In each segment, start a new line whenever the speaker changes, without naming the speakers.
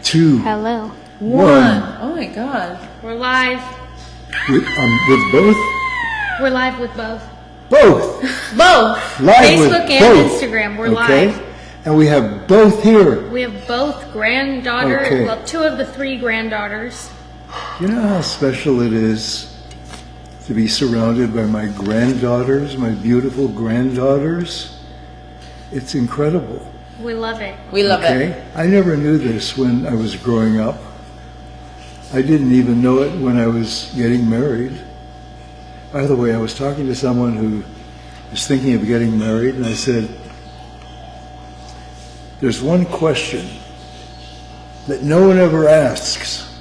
2,
Hello.
1.
Oh my God.
We're live.
With both?
We're live with both.
Both.
Both.
Live with
Facebook and
both.
Instagram. We're
Okay.
live.
And we have both here.
We have both granddaughter.
Okay.
Well, 2 of the 3 granddaughters.
You know how special it is to be surrounded by my granddaughters, my beautiful granddaughters? It's incredible.
We love it.
We love it.
I never knew this when I was growing up. I didn't even know it when I was getting married. By the way, I was talking to someone who was thinking of getting married, and I said, there's one question that no one ever asks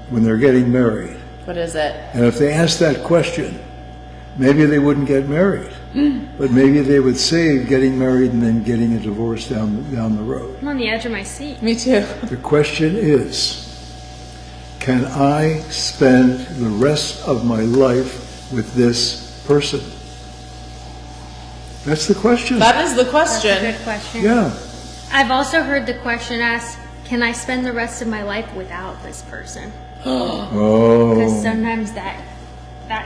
when they're getting married.
What is it?
And if they asked that question, maybe they wouldn't get married. But maybe they would save getting married and then getting a divorce down the road.
I'm on the edge of my seat.
Me too.
The question is, can I spend the rest of my life with this person? That's the question.
That is the
That's a
question.
good question.
Yeah.
I've also heard the question asked, can I spend the rest of my life without this person? Because
Oh,
sometimes that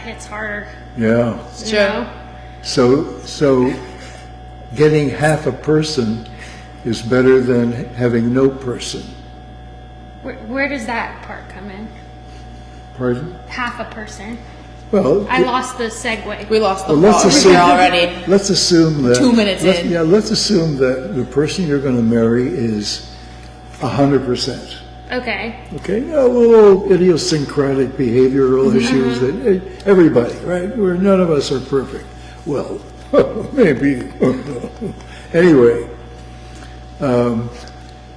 hits harder.
yeah.
It's
you
true.
know?
So getting half a person is better than having no person.
Where does that part come in?
Pardon?
Half a person.
Well,
I lost the segue.
We lost the
well, let's
plot
assume
here already.
Let's assume that
2 minutes in.
Yeah, let's assume that the person you're going to marry is 100%.
Okay.
Okay, a little idiosyncratic behavioral issues that everybody, right? Where none of us are perfect. Well, maybe. Anyway,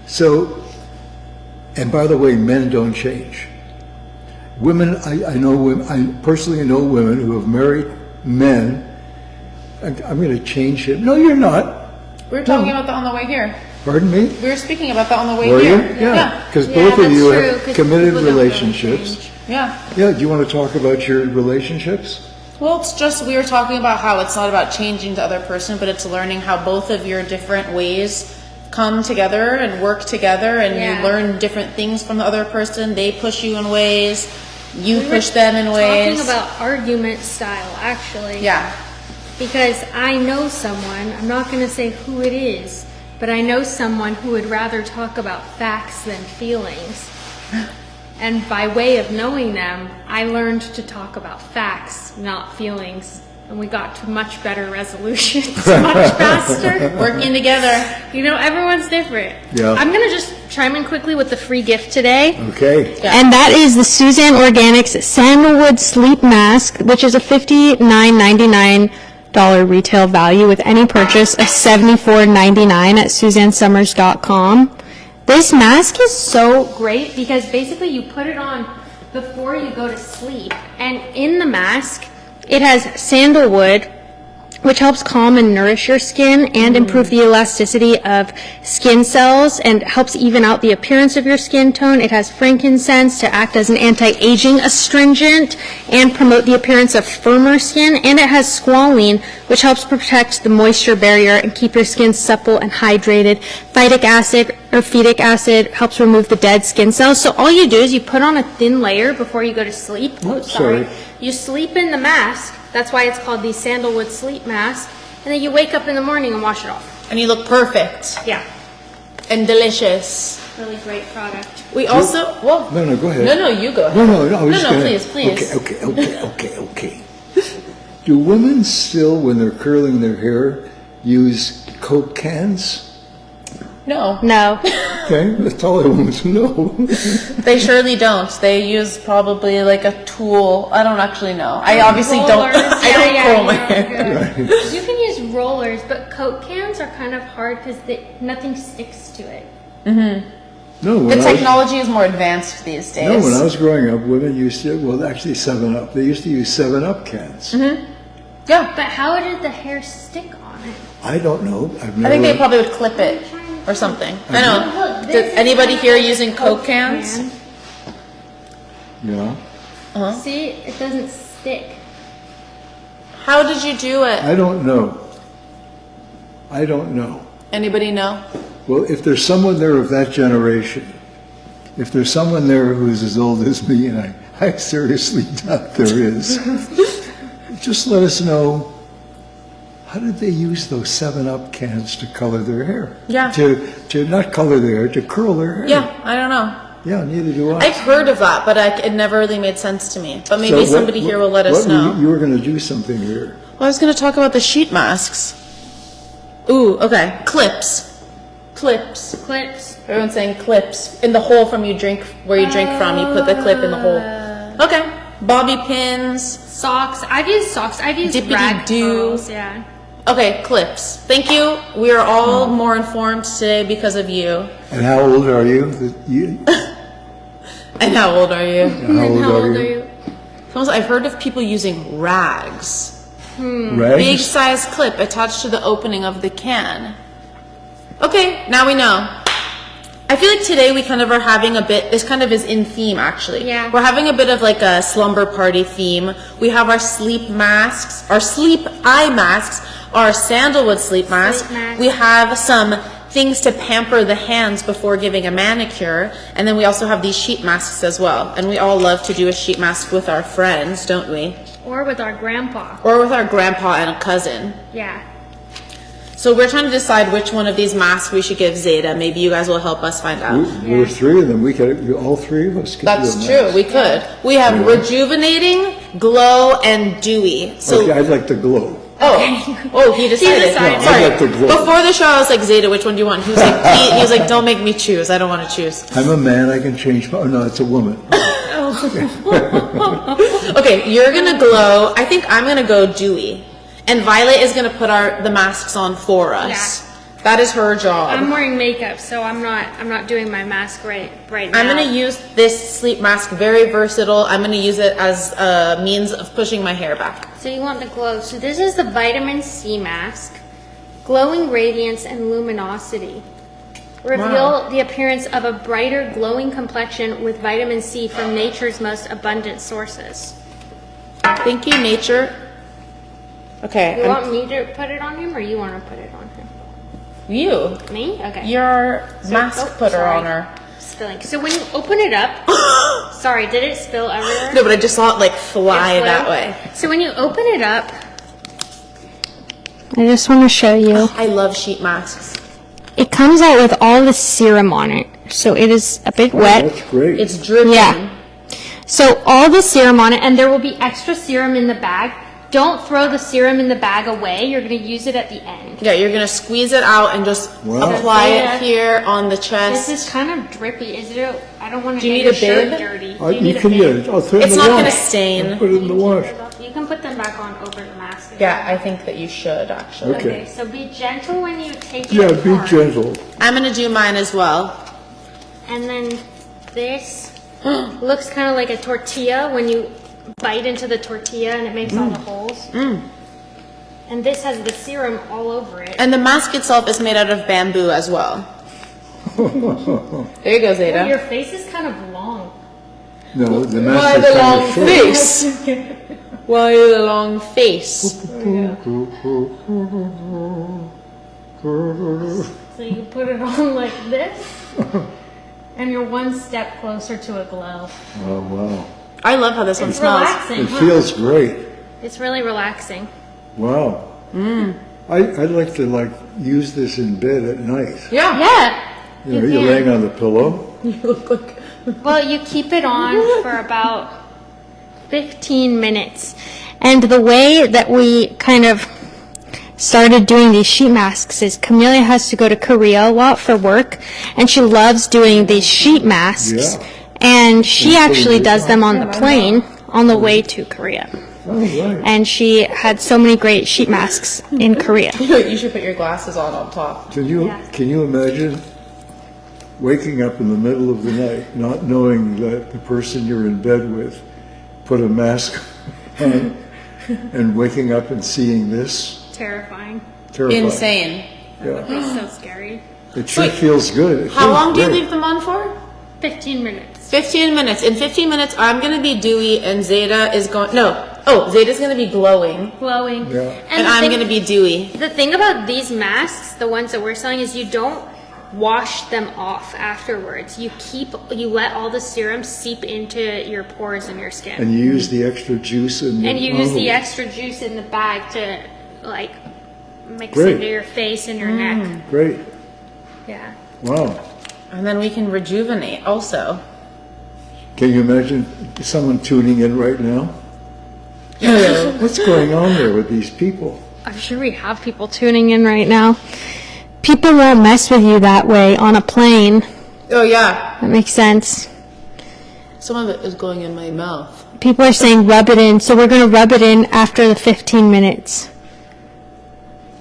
so, and by the way, men don't change. Women, I know women, I personally know women who have married men. I'm going to change it. No, you're not.
We were talking about that on the way here.
Pardon me?
We were speaking about that on the way
Were you?
here.
Yeah, because
Yeah,
both of
that's
you
true,
have
'cause
committed
people don't really
relationships.
change.
Yeah.
Yeah, do you want to talk about your relationships?
Well, it's just, we were talking about how it's not about changing the other person, but it's learning how both of your different ways come together and work together, and
Yeah.
you learn different things from the other person. They push you in ways, you
We were
push them in ways.
Talking about argument style, actually.
Yeah.
Because I know someone, I'm not going to say who it is, but I know someone who would rather talk about facts than feelings. And by way of knowing them, I learned to talk about facts, not feelings. And we got to much better resolutions much faster.
Working together.
You know, everyone's different.
Yeah.
I'm going to just chime in quickly with the free gift today.
Okay.
Yeah.
And that is the Suzanne Organics Sandalwood Sleep Mask, which is a $59.99 retail value with any purchase of $74.99 at SuzanneSummers.com. This mask is so great because basically you put it on before you go to sleep, and in the mask it has sandalwood, which helps calm and nourish your skin and improve the elasticity of skin cells and helps even out the appearance of your skin tone. It has frankincense to act as an anti-aging astringent and promote the appearance of firmer skin. And it has squalene, which helps protect the moisture barrier and keep your skin supple and hydrated. Phytic acid helps remove the dead skin cells. So all you do is you put on a thin layer before you go to sleep.
Oh, sorry.
You sleep in the mask. That's why it's called the sandalwood sleep mask. And then you wake up in the morning and wash it off.
And you look perfect
Yeah.
and delicious.
Really great product.
We also, well,
No, go ahead.
no, you go ahead.
No, I was just
No,
gonna-
please.
Okay. Do women still, when they're curling their hair, use Coke cans?
No,
No.
Okay, that's all I want to know.
they surely don't. They use probably like a tool. I don't actually know. I obviously don't.
Rollers.
I don't curl my hair.
good. You can use rollers, but Coke cans are kind of hard because nothing sticks to it.
No,
The technology is more advanced these days.
No, when I was growing up, women used to, well, actually 7-Up. They used to use 7-Up cans.
Yeah,
But how did the hair stick on it?
I don't know. I've never.
I think they probably would clip it or something. I know.
Look,
Did
this
anybody
is
here
like a
using Coke cans?
can.
Yeah.
See, it doesn't stick.
How did you do it?
I don't know.
Anybody know?
Well, if there's someone there of that generation, if there's someone there who's as old as me, and I seriously doubt there is, just let us know, how did they use those 7-Up cans to color their hair?
Yeah.
To not color their hair, to curl their hair.
Yeah, I don't know.
Yeah, neither do I.
I've heard of that, but it never really made sense to me. But maybe
So
somebody here will let us know.
You were going to do something here.
Well, I was going to talk about the sheet masks. Ooh, okay. Clips. Clips.
Clips.
Everyone's saying clips. In the hole from where you drink from, you put the clip in the hole. Okay. Bobby pins.
Socks. I've used socks. I've used rag
Dippity-doo.
curls. Yeah.
Okay, clips. Thank you. We are all more informed today because of you.
And how old are you?
And how old are you?
How old are you?
I've heard of people using rags.
Rags?
Big size clip attached to the opening of the can. Okay, now we know. I feel like today we kind of are having a bit, this kind of is in theme actually.
Yeah.
We're having a bit of like a slumber party theme. We have our sleep masks, our sleep eye masks, our sandalwood sleep mask. We have some things to pamper the hands before giving a manicure. And then we also have these sheet masks as well. And we all love to do a sheet mask with our friends, don't we?
Or with our grandpa.
Or with our grandpa and a cousin.
Yeah.
So we're trying to decide which one of these masks we should give Zeta. Maybe you guys will help us find out.
There were 3 of them. We could, all 3 of us could do a
That's
mask.
true. We could. We have rejuvenating, glow, and dewy. So,
Okay, I'd like the glow.
he decided.
decided.
Sorry.
I'd like the glow.
Before the show, I was like, Zeta, which one do you want? He was like, Pete. He was like, don't make me choose. I don't want to choose.
I'm a man, I can change my, oh no, it's a woman.
Okay, you're gonna glow. I think I'm gonna go dewy, and Violet is gonna put the masks on for us. That is her job.
I'm wearing makeup, so I'm not doing my mask right now.
I'm going to use this sleep mask, very versatile. I'm going to use it as a means of pushing my hair back.
So you want the glow. So this is the vitamin C mask. Glowing radiance and luminosity. Reveal the appearance of a brighter glowing complexion with vitamin C from nature's most abundant sources.
Thank you, nature. Okay.
You want me to put it on him, or you want to put it on him?
You.
Me? Okay.
You're mask putter on her.
Spilling. So when you open it up, sorry, did it spill everywhere?
No, but I just saw it like fly
It flew?
that way.
So when you open it up,
I just want to show you.
I love sheet masks.
It comes out with all the serum on it. So it is a bit wet.
That's great.
It's dripping.
Yeah. So all the serum on it, and there will be extra serum in the bag. Don't throw the serum in the bag away. You're going to use it at the end.
Yeah, you're going to squeeze it out and just apply it here on the chest.
This is kind of drippy. Is it? I don't want to
Do you
get
need
your
a
shirt
bib?
dirty.
You
need a
can
bib.
get it. I'll throw it in
It's
the
not
wash.
going to stain.
I'll put it in the wash.
You can put them back on over the mask.
Yeah, I think that you should actually.
Okay.
Okay, so be gentle when you take it
Yeah, be
apart.
gentle.
I'm going to do mine as well.
And then this looks kind of like a tortilla when you bite into the tortilla and it makes all the holes. And this has the serum all over it.
And the mask itself is made out of bamboo as well. There you go,
Oh,
Zeta.
your face is kind of long.
No, the
Why
mask
the
is kind
long
of short.
face? Why the long face?
So you put it on like this, and you're one step closer to a glow.
Oh, wow.
I love how this one
It's
smells.
relaxing.
It
huh?
feels great.
It's really relaxing.
Wow. I'd like to use this in bed at night.
Yeah.
Yeah.
You know,
You
you're
can.
laying on the pillow.
You look like.
Well, you keep it on for about 15 minutes.
And the way that we kind of started doing these sheet masks is Camelia has to go to Korea a lot for work, and she loves doing these sheet masks.
Yeah.
And she actually does them on the plane on the way to Korea.
Oh, right.
And she had so many great sheet masks in Korea.
You should put your glasses on top.
Can you imagine waking up in the middle of the night, not knowing that the person you're in bed with put a mask on, and waking up and seeing this?
Terrifying.
Terrifying.
Insane.
Yeah.
It's so scary.
It sure
Wait,
feels good. It
How
feels
long do you
great.
leave them on for?
15 minutes.
15 minutes. In 15 minutes, I'm going to be dewy and Zeta is going. No. Oh, Zeta's going to be glowing.
Glowing.
Yeah.
And
the
I'm
thing-
going to be dewy.
The thing about these masks, the ones that we're selling, is you don't wash them off afterwards. You let all the serum seep into your pores in your skin.
And you use the extra juice in the
And you use the extra juice in the bag to like mix
Great.
into your face and your neck.
Great.
Yeah.
Wow.
And then we can rejuvenate also.
Can you imagine someone tuning in right now? What's going on there with these people?
I'm sure we have people tuning in right now. People won't mess with you that way on a plane.
Oh yeah.
That makes sense.
Some of it is going in my mouth.
People are saying rub it in, so we're going to rub it in after the 15 minutes.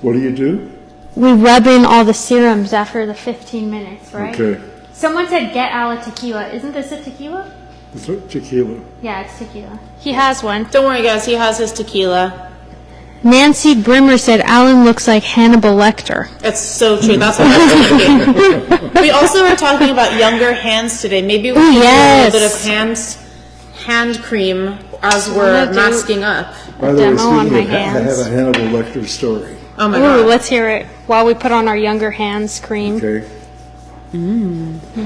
What do?
We rub in all the serums after the 15 minutes, right?
Okay.
Someone said get Ala tequila. Isn't this a tequila?
It's tequila.
Yeah, it's tequila.
He has one.
Don't worry guys, he has his tequila.
Nancy Brimmer said Alan looks like Hannibal Lecter.
It's so true. That's what I was thinking. We also were talking about younger hands today. Maybe we can do
yes.
a little bit of hand cream as we're masking up.
By the way,
demo on
speaking
my
of, I have
hands.
a Hannibal Lecter story.
Oh my
Ooh,
god.
let's hear it while we put on our younger hands cream.
Okay.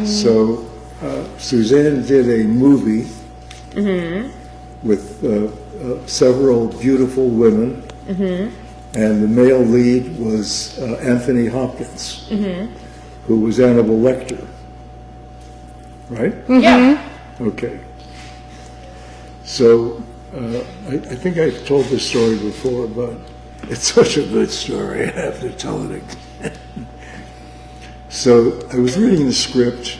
So Suzanne did a movie with several beautiful women, and the male lead was Anthony Hopkins, who was Hannibal Lecter. Right?
Yeah.
Okay. So I think I've told this story before, but it's such a good story, I have to tell it again. So I was reading the script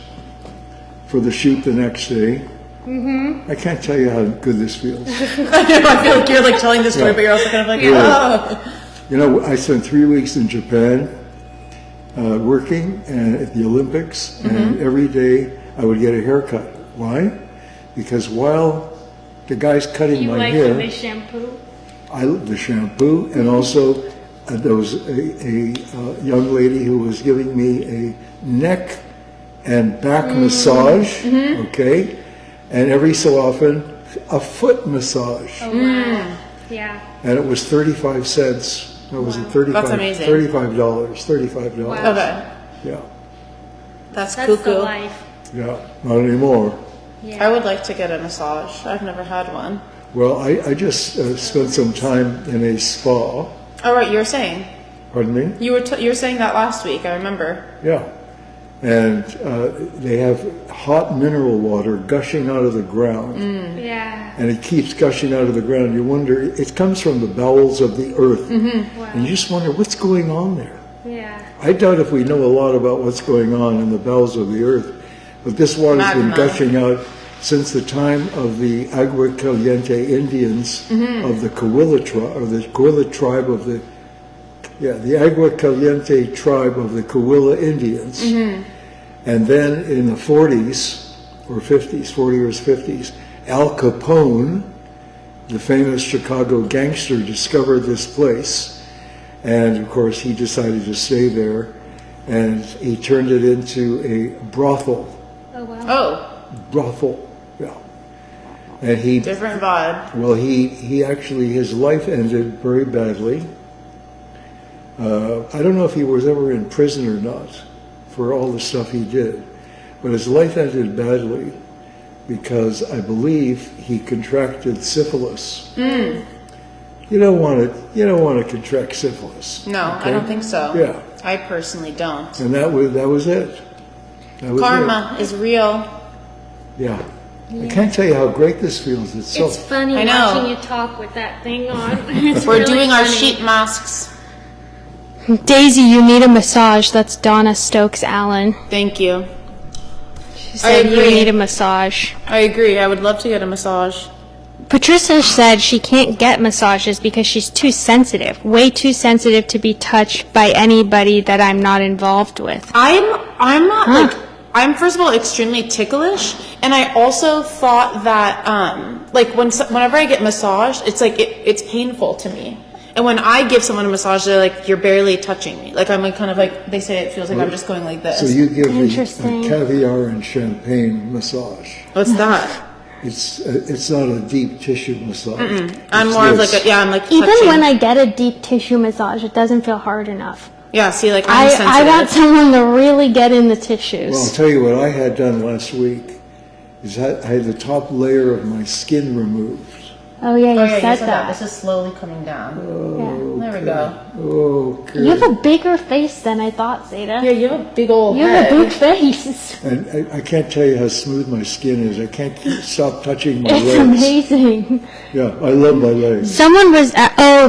for the shoot the next day. I can't tell you how good this feels.
I feel like you're like telling this story, but you're also kind of like, oh.
You know, I spent 3 weeks in Japan working at the Olympics, and every day I would get a haircut. Why? Because while the guy's cutting my hair,
the shampoo?
I love the shampoo, and also there was a young lady who was giving me a neck and back massage, okay, and every so often a foot massage,
Oh, wow. Yeah.
and it was 35 cents. That was
That's amazing.
$35.
Wow.
Okay.
Yeah,
That's
That's the
cuckoo.
life.
yeah, not anymore.
I would like to get a massage. I've never had one.
Well, I just spent some time in a spa.
Oh, right, you were saying.
Pardon me?
You were saying that last week, I remember.
Yeah. And they have hot mineral water gushing out of the ground.
Yeah.
And it keeps gushing out of the ground. You wonder, it comes from the bowels of the earth. And you just wonder, what's going on there?
Yeah.
I doubt if we know a lot about what's going on in the bowels of the earth. But this water's been
Magma.
gushing out since the time of the Agua Caliente Indians of the Coahuila tribe, or the Coahuila tribe of the Agua Caliente tribe of the Coahuila Indians. And then in the 40s or 50s, 40s or 50s, Al Capone, the famous Chicago gangster, discovered this place. And of course, he decided to stay there, and he turned it into a brothel.
Oh, wow.
Oh,
Brothel, yeah. And he,
different vibe.
well, he actually, his life ended very badly. I don't know if he was ever in prison or not for all the stuff he did, but his life ended badly because I believe he contracted syphilis. You don't want to contract syphilis.
No, I
okay?
don't think so.
Yeah,
I personally don't.
and that was it. That was
Karma is real.
it. Yeah. I can't tell you how great this feels. It's so.
It's funny
I know.
watching you talk with that thing on. It's
We're
really
doing our
funny.
sheet masks.
Daisy, you need a massage. That's Donna Stokes Allen.
Thank you.
She said you
agree.
need a massage.
I agree. I would love to get a massage.
Patricia said she can't get massages because she's too sensitive, way too sensitive to be touched by anybody that I'm not involved with.
I'm not like, I'm first of all extremely ticklish, and I also thought that like whenever I get massaged, it's like it's painful to me. And when I give someone a massage, they're like, "You're barely touching me." Like I'm like kind of like they say it feels like I'm just going like this.
So you give me a
Interesting.
caviar and champagne massage.
What's that?
It's not a deep tissue massage.
I'm
It's
more of
this.
like I'm like
Even
touching.
when I get a deep tissue massage, it doesn't feel hard enough.
Yeah, see, like, I'm sensitive.
I want someone to really get in the
Well, I'll
tissues.
tell you what I had done last week is I had the top layer of my skin removed.
Oh yeah, you
Oh, yeah,
said
you said that.
that.
This is slowly coming down.
Yeah.
There we go.
Okay.
You have a bigger face than I thought, Zeta.
Yeah, you have a big old
You have a big face.
And I can't tell you how smooth my skin is. I can't stop touching my
It's
legs.
amazing.
Yeah, I love my legs.
Someone was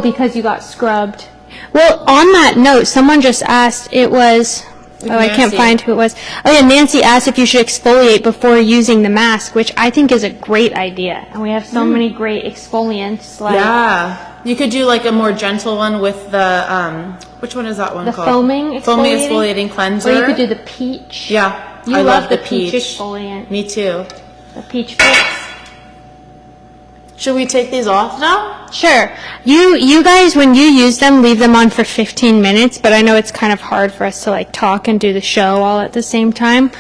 because you got scrubbed. Well, on that note, someone just asked. It was. Oh, I can't
Nancy.
find who it was. Oh yeah, Nancy asked if you should exfoliate before using the mask, which I think is a great idea. And we have so many great exfoliants, like
Yeah. You could do like a more gentle one with the, which one is that one
the
called?
foaming
exfoliating cleanser.
Or you could do the peach.
Yeah.
You
I
love the
peach.
exfoliant.
Me too.
The peach fix.
Should we take these off now?
Sure. You guys, when you use them, leave them on for 15 minutes, but I know it's kind of hard for us to like talk and do the show all at the same time.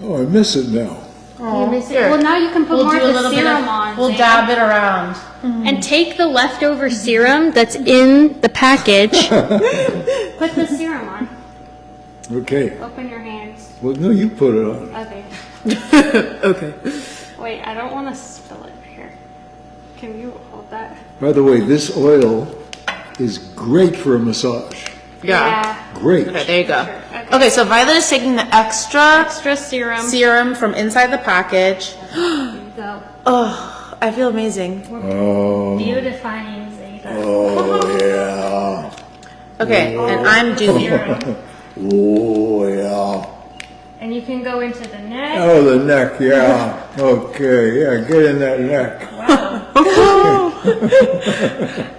Oh, I miss it now.
You miss it?
Here.
Well, now you can put
We'll
more
do
of
a
the
little bit
serum
of,
on.
we'll
Zane.
dab it around.
And take the leftover serum that's in the package. Put the serum on.
Okay.
Open your hands.
Well, no, you put it on.
Okay.
Okay.
Wait, I don't want to spill it here. Can you hold that?
By the way, this oil is great for a massage.
Yeah.
Great.
Okay, there you go.
Okay.
Okay, so Violet is taking the extra
Extra serum.
serum from inside the package.
There you go.
Oh, I feel amazing.
Oh,
Beautifying Zeta.
oh yeah.
Okay, and I'm doing
Oh yeah.
And you can go into the neck.
Oh, the neck, yeah. Okay, yeah, get in that neck.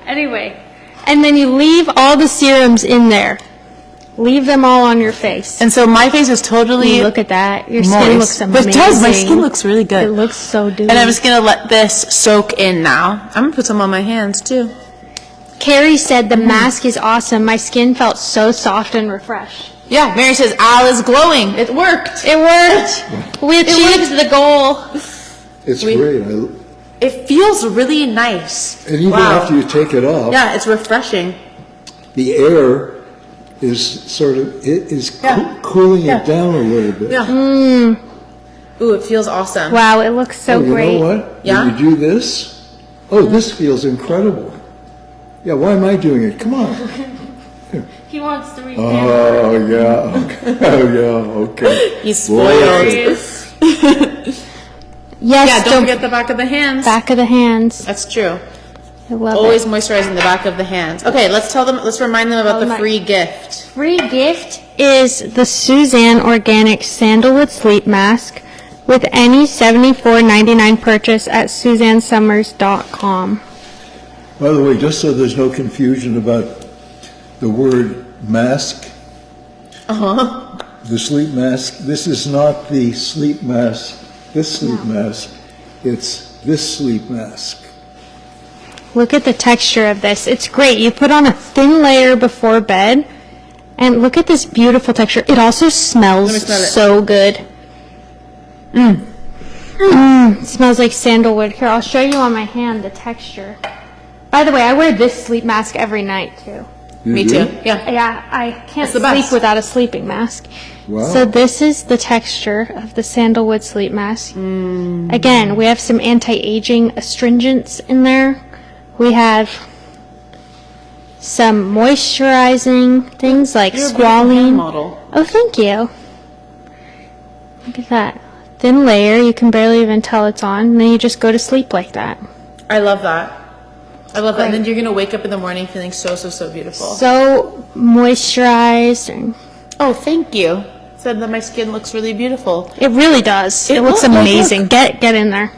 Anyway, and then you leave all the serums in there. Leave them all on your face.
And so my face is totally
Look at that. Your skin looks
moist.
amazing.
But it does, my skin looks really
It
good.
looks so dewy.
And I'm just gonna let this soak in now. I'm gonna put some on my hands too.
Carrie said the mask is awesome. My skin felt so soft and refreshed.
Yeah, Mary says Al is glowing. It worked.
It worked. We achieved the goal.
It's great.
It feels really nice.
And even
Wow.
after you take it off,
Yeah, it's refreshing.
the air is sort of, it is
Yeah.
cooling
Yeah.
it down a little bit.
Yeah. Ooh, it feels awesome.
Wow, it looks so
Oh, you
great.
know what?
Yeah?
When you do this, oh, this feels incredible. Yeah, why am I doing it? Come on.
He wants to read
Oh, yeah. Okay. Oh, yeah. Okay.
He's
Boy,
spoiled.
Yes,
Yeah, don't forget the back of the hands.
back of the hands.
That's true.
I love
Always
it.
moisturizing the back of the hands. Okay, let's remind them about the
my-
free gift.
Free gift is the Suzanne Organic Sandalwood Sleep Mask with any $74.99 purchase at SuzanneSummers.com.
By the way, just so there's no confusion about the word mask, the sleep mask, this is not the sleep mask, this sleep mask, it's this sleep mask.
Look at the texture of this. It's great. You put on a thin layer before bed, and look at this beautiful texture. It also smells
smell it.
so good. It smells like sandalwood. Here, I'll show you on my hand the texture. By the way, I wear this sleep mask every night, too.
You
Me
do?
too. Yeah.
Yeah, I can't
It's the
sleep
best.
without a sleeping mask.
Wow.
So this is the texture of the sandalwood sleep mask. Again, we have some anti-aging astringents in there. We have some moisturizing things like
You're a beautiful hand
squalene.
model.
Oh, thank you. Look at that. Thin layer, you can barely even tell it's on, and then you just go to sleep like that.
I love that. I love that. And then you're gonna wake up in the morning feeling so beautiful.
So moisturized, and
Oh, thank you. Said that my skin looks really beautiful.
it really does. It looks
look- look,
amazing. Get in there.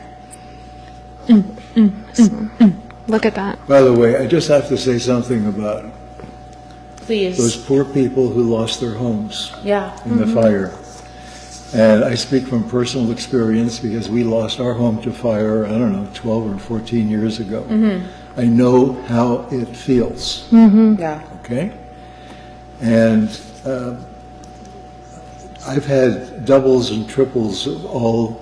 Look at that.
By the way, I just have to say something about
Please.
those poor people who lost their homes
Yeah.
in the fire. And I speak from personal experience because we lost our home to fire, I don't know, 12 or 14 years ago. I know how it feels,
Yeah.
okay? And I've had doubles and triples of all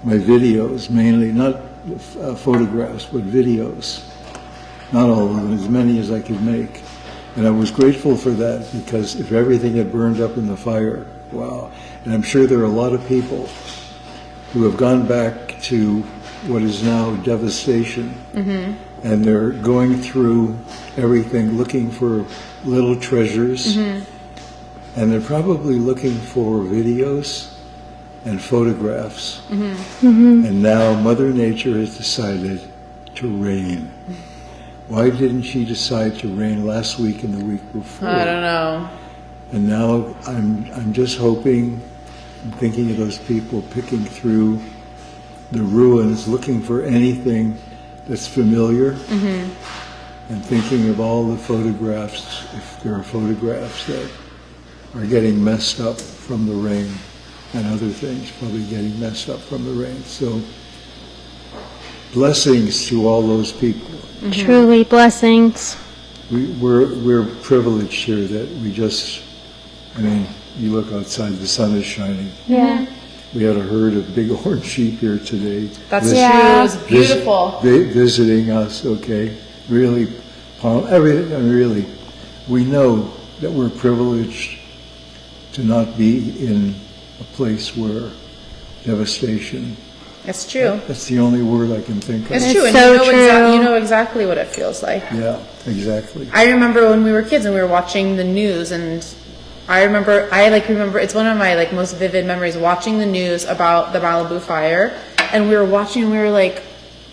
my videos, mainly, not photographs, but videos. Not all of them, as many as I could make. And I was grateful for that, because if everything had burned up in the fire, wow. And I'm sure there are a lot of people who have gone back to what is now devastation. And they're going through everything, looking for little treasures. And they're probably looking for videos and photographs. And now Mother Nature has decided to rain. Why didn't she decide to rain last week and the week before?
I don't know.
And now I'm just hoping, I'm thinking of those people picking through the ruins, looking for anything that's familiar, and thinking of all the photographs, if there are photographs that are getting messed up from the rain, and other things probably getting messed up from the rain. So blessings to all those people.
Truly blessings.
We're privileged here that we just, I mean, you look outside, the sun is shining.
Yeah.
We had a herd of big orange sheep here today.
That's
Vis-
true. It was beautiful.
Visiting us, okay? Really, everything, and really, we know that we're privileged to not be in a place where devastation.
It's true.
That's the only word I can think of.
It's
It's
true, and
so
you know,
true.
you know exactly what it feels like.
Yeah, exactly.
I remember when we were kids and we were watching the news, and I remember it's one of my like most vivid memories, watching the news about the Malibu fire, and we were watching and we were like,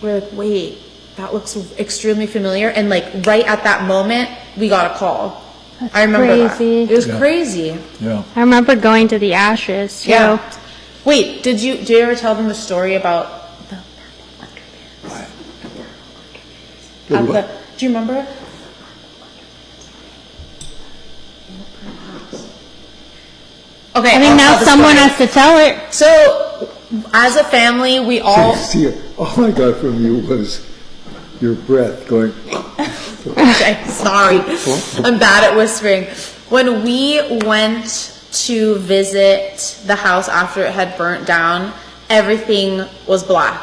wait, that looks extremely familiar, and like right at that moment we got a call.
That's
I remember
crazy.
that. It was
Yeah.
crazy.
Yeah.
I remember going to the ashes.
Yeah.
So
Wait, did you ever tell them the story about the do you remember? Okay,
I think
I'll
now
tell the
someone
story.
has to tell it.
So, as a family, we all.
See, all I got from you was your breath going.
Okay, sorry, I'm bad at whispering. When we went to visit the house after it had burnt down, everything was black.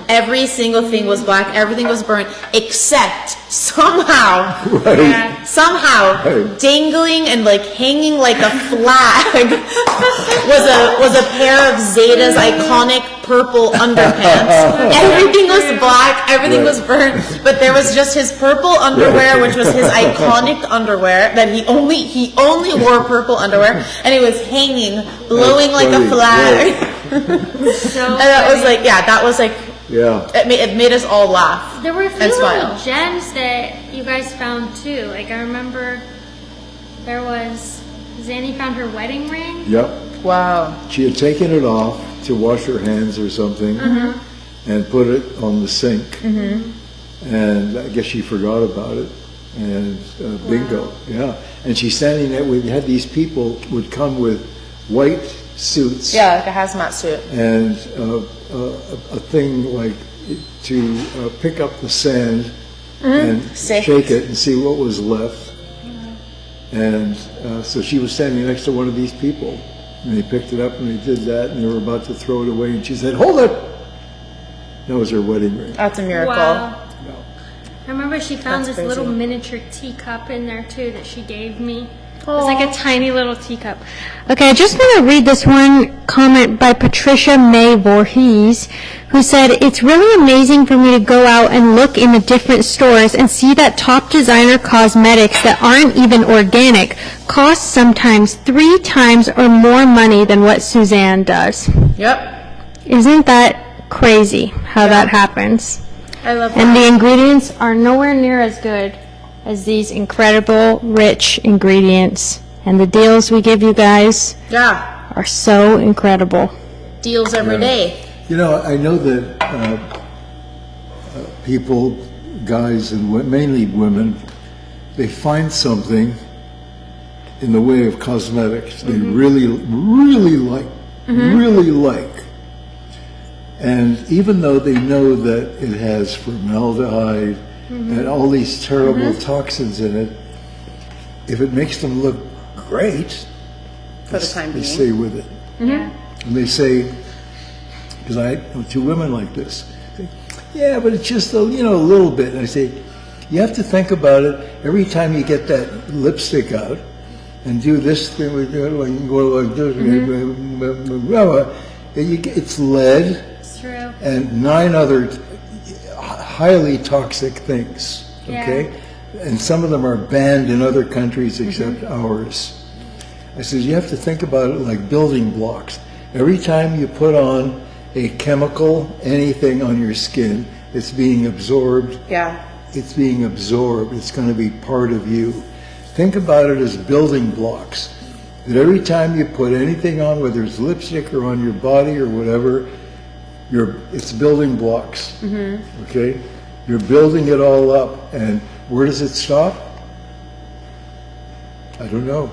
Every single thing was black. Everything was burnt, except somehow,
Right.
dangling and like hanging like a flag was a pair of Zeta's iconic purple underpants. Everything was black. Everything
Right.
was burnt, but there was just his purple underwear, which was his iconic underwear. That he only wore purple underwear, and it was hanging, blowing like a
funny.
flag.
Right.
So
And that was like, yeah, that was like,
Yeah.
it made us all laugh.
there were a few
and
little
smile.
gems that you guys found too. Like I remember there was Zanny found her wedding ring.
Yep.
Wow.
She had taken it off to wash her hands or something, and put it on the sink. And I guess she forgot about it. And bingo, yeah. And she's standing there. We had these people would come with white suits.
Yeah, like a hazmat suit.
And a thing like to pick up the sand and
Sift.
shake it and see what was left. And so she was standing next to one of these people, and they picked it up and they did that, and they were about to throw it away, and she said, "Hold it!" That was her wedding ring.
That's a miracle.
Wow.
No.
I remember she found
That's
this little
crazy.
miniature teacup in there too that she gave me. It was like a tiny little teacup.
Okay, I just want to read this one comment by Patricia May Voorhees, who said, "It's really amazing for me to go out and look in the different stores and see that top designer cosmetics that aren't even organic cost sometimes 3 times or more money than what Suzanne does."
Yep.
Isn't that crazy how that happens?
I love
And
that.
the ingredients are nowhere near as good as these incredible, rich ingredients. And the deals we give you guys
Yeah.
are so incredible.
Deals every day.
You know, I know that people, guys and mainly women, they find something in the way of cosmetics they really, really like, really like. And even though they know that it has formaldehyde and all these terrible toxins in it, if it makes them look great,
For the time
they
being.
stay with it.
Yeah.
And they say, because I know 2 women like this, say, yeah, but it's just a little bit. And I say, you have to think about it. every time you get that lipstick out and do this thing, go like this, it's lead
It's true.
and 9 other highly toxic things, okay? And some of them are banned in other countries except ours. I said, you have to think about it like building blocks. Every time you put on a chemical, anything on your skin, it's being absorbed.
Yeah.
It's being absorbed. It's going to be part of you. Think about it as building blocks. That every time you put anything on, whether it's lipstick or on your body or whatever, it's building blocks. Okay? You're building it all up. And where does it stop? I don't know.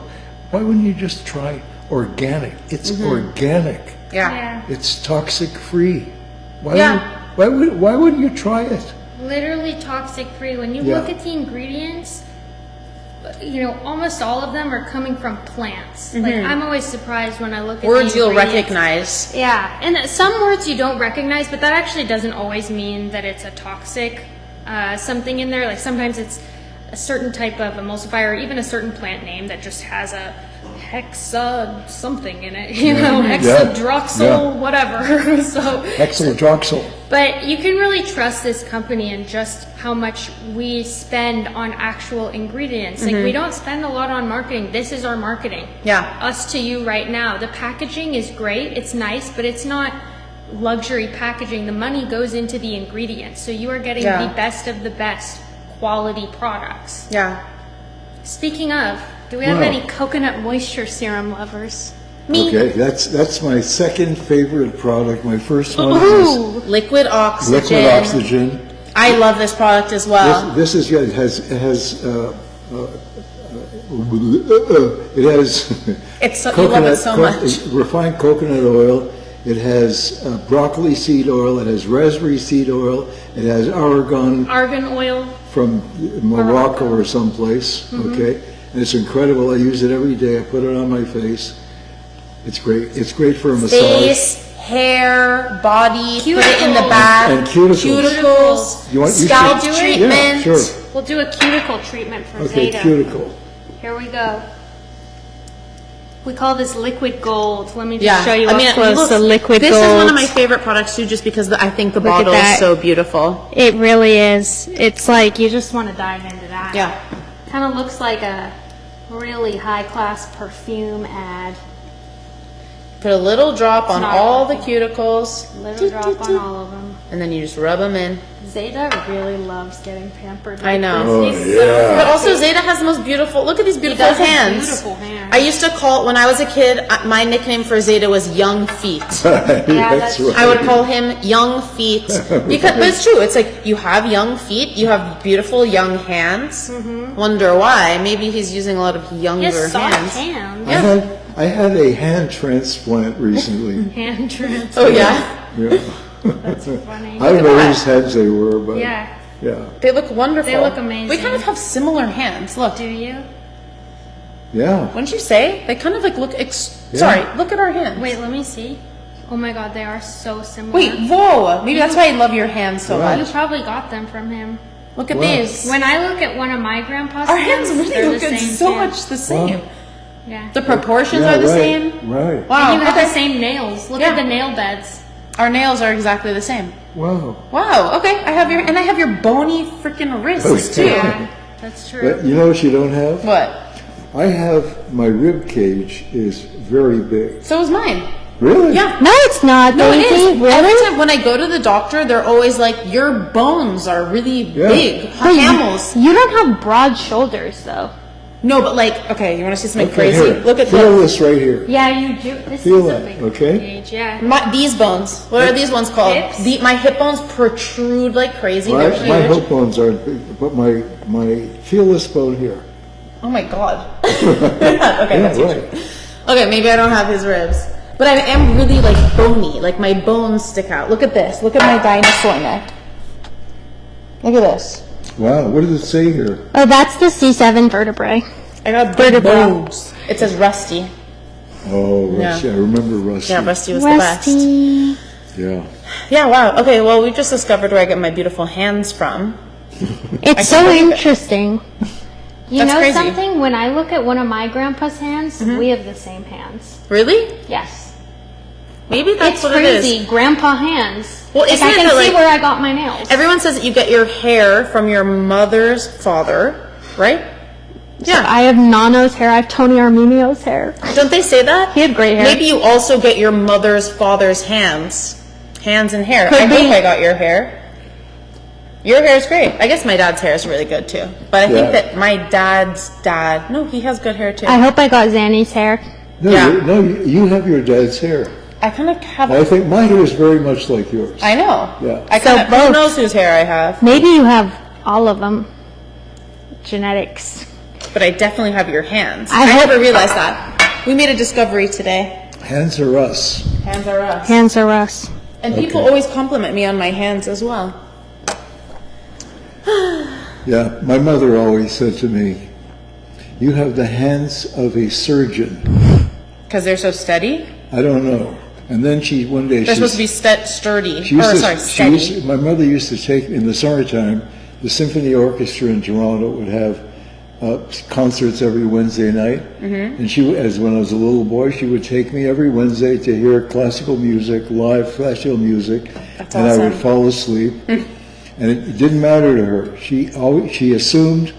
Why wouldn't you just try organic? It's organic.
Yeah.
It's toxic free. Why
Yeah.
why wouldn't you try it?
Literally toxic free. When you
Yeah.
look at the ingredients, you know, almost all of them are coming from plants. Like, I'm always surprised when I look at
Words
the
you'll
ingredients.
recognize.
Yeah, and some words you don't recognize, but that actually doesn't always mean that it's a toxic something in there. Like sometimes it's a certain type of emulsifier, or even a certain plant name that just has a hexa something in it, you know, hexadroxyl,
Yeah.
whatever. So,
Hexadroxyl.
but you can really trust this company and just how much we spend on actual ingredients. Like, we don't spend a lot on marketing. This is our marketing.
Yeah.
Us to you right now. The packaging is great. It's nice, but it's not luxury packaging. The money goes into the ingredients. So you are getting
Yeah.
the best of the best quality products.
Yeah.
Speaking of, do we have
Wow.
any coconut moisture serum lovers?
Okay, that's my second favorite product. My first one is
Liquid oxygen.
liquid oxygen.
I love this product as well.
This is it has
It's so, you love it so much.
refined coconut oil. It has broccoli seed oil. It has raspberry seed oil. It has argan
Argan oil.
from Morocco or someplace. Okay, and it's incredible. I use it every day. I put it on my face. It's great. It's great for a massage.
Face, hair, body, put it in the back.
And cuticles. You
scalp
should-
treatment.
Yeah, sure.
We'll do a cuticle treatment for
Okay,
Zeta.
cuticle.
Here we go. We call this liquid gold. Let me just
Yeah.
show you
I
up
mean,
close.
look,
the liquid
this is one
gold.
of my favorite products too, just because I think the
Look at
bottle is
that.
so beautiful.
It really is. It's like you just want to dive into that.
Yeah.
Kind of looks like a really high-class perfume ad.
Put a little drop on
not
all the cuticles,
Little drop on all of them.
and then you just rub them in.
Zeta really loves getting pampered.
I
like
know.
this.
Oh,
He's
yeah.
But also, Zeta has the most beautiful. Look at these beautiful
does have
hands.
beautiful hands.
I used to call when I was a kid. My nickname for Zeta was Young Feet.
That's right.
I would call him Young Feet because, but it's true. It's like you have young feet, you have beautiful young hands. Wonder why? Maybe he's using a lot of
He
younger
has soft
hands.
hands.
I had a hand transplant recently.
Hand trans.
Oh yeah,
Yeah.
That's funny.
I don't know whose heads they were, but
Yeah.
yeah.
they look wonderful.
They look amazing.
We kind of have similar hands. Look,
Do you?
Yeah.
wouldn't you say? They kind of like look.
Yeah.
Sorry, look at our hands.
Wait, let me see. Oh my god, they are so similar.
Wait, whoa! Maybe that's why I love your hands so
Right.
You
much.
probably got them from him.
Look at
Wow.
these.
When I look at one of my grandpa's
Our hands
they're
really look
the same
so
too.
much the same.
Wow.
Yeah.
The proportions
Yeah,
are the
right,
same.
Right.
Wow.
You have
okay.
the same nails. Look
Yeah.
at the nail beds.
Our nails are exactly the same.
Wow.
Wow. Okay. I have your bony freaking wrists too.
Yeah, that's true.
But you know what you don't have?
What?
I have, my rib cage is very big.
So is mine.
Really?
Yeah.
No, it's not.
No, it
Daisy.
is. Every
Really?
time when I go to the doctor, they're always like, "Your bones are really
Yeah.
big,
But
camels."
You don't have broad shoulders, though.
No, but like, okay, you want to see something
Okay,
crazy?
here.
Look at
Feel
this.
this right here.
Yeah, you do. This
Feel
is a
that,
big
okay?
gauge, yeah.
These bones. What are these ones called?
Hips?
My hip bones protrude like crazy.
My,
They're
my
huge.
hip bones aren't big, but my feel this bone here.
Oh my god. okay,
Yeah,
that's huge.
right.
Okay, maybe I don't have his ribs. But I am really like bony, like my bones stick out. Look at this. Look at my dinosaur neck. Look at this.
Wow, what does it say here?
Oh, that's the C7 vertebrae.
I got big
Vertebra.
bones. It says Rusty.
Oh, Rusty.
Yeah.
I remember Rusty.
Yeah, Rusty was the best.
Rusty.
Yeah.
Yeah, wow. Okay, well, we just discovered where I get my beautiful hands from.
It's so interesting.
You
That's
know
crazy.
something? When I look at one of my grandpa's hands,
Mm-hmm.
we have the same hands.
Really?
Yes.
Maybe that's
It's
what
crazy.
it is.
Grandpa hands.
Well,
like,
isn't
I
it
can
that,
see
like-
where I got my nails.
Everyone says that you get your hair from your mother's father, right? Yeah.
I have Nano's hair. I have Tony Arminio's hair.
Don't they say that?
He had great hair.
Maybe you also get your mother's father's hands and hair.
Could
I
be.
hope I got your hair. Your hair is great. I guess my dad's hair is really good too. But I think
Yeah.
that my dad's dad, no, he has good hair too.
I hope I got Zanny's hair.
No,
Yeah.
you have your dad's hair.
I kind of have.
I think my hair is very much like yours.
I know.
Yeah.
I
So
kind of. Who
both.
knows whose hair I have?
Maybe you have all of them. Genetics.
But I definitely have your hands.
I
I
hope-
never realized that. We made a discovery today.
Hands are us.
Hands are us.
Hands are us.
And people always compliment me on my hands as well.
Yeah, my mother always said to me, "You have the hands of a surgeon."
Because they're so steady.
I don't know. And then one day
They're supposed to be sturdy.
She used
Or
to-
sorry,
she
steady.
used to- my mother used to take, in the summertime, the symphony orchestra in Toronto would have concerts every Wednesday night.
Mm-hmm.
And as when I was a little boy, she would take me every Wednesday to hear classical music, live classical music.
That's
and I would
awesome.
fall asleep. And it didn't matter to her. She assumed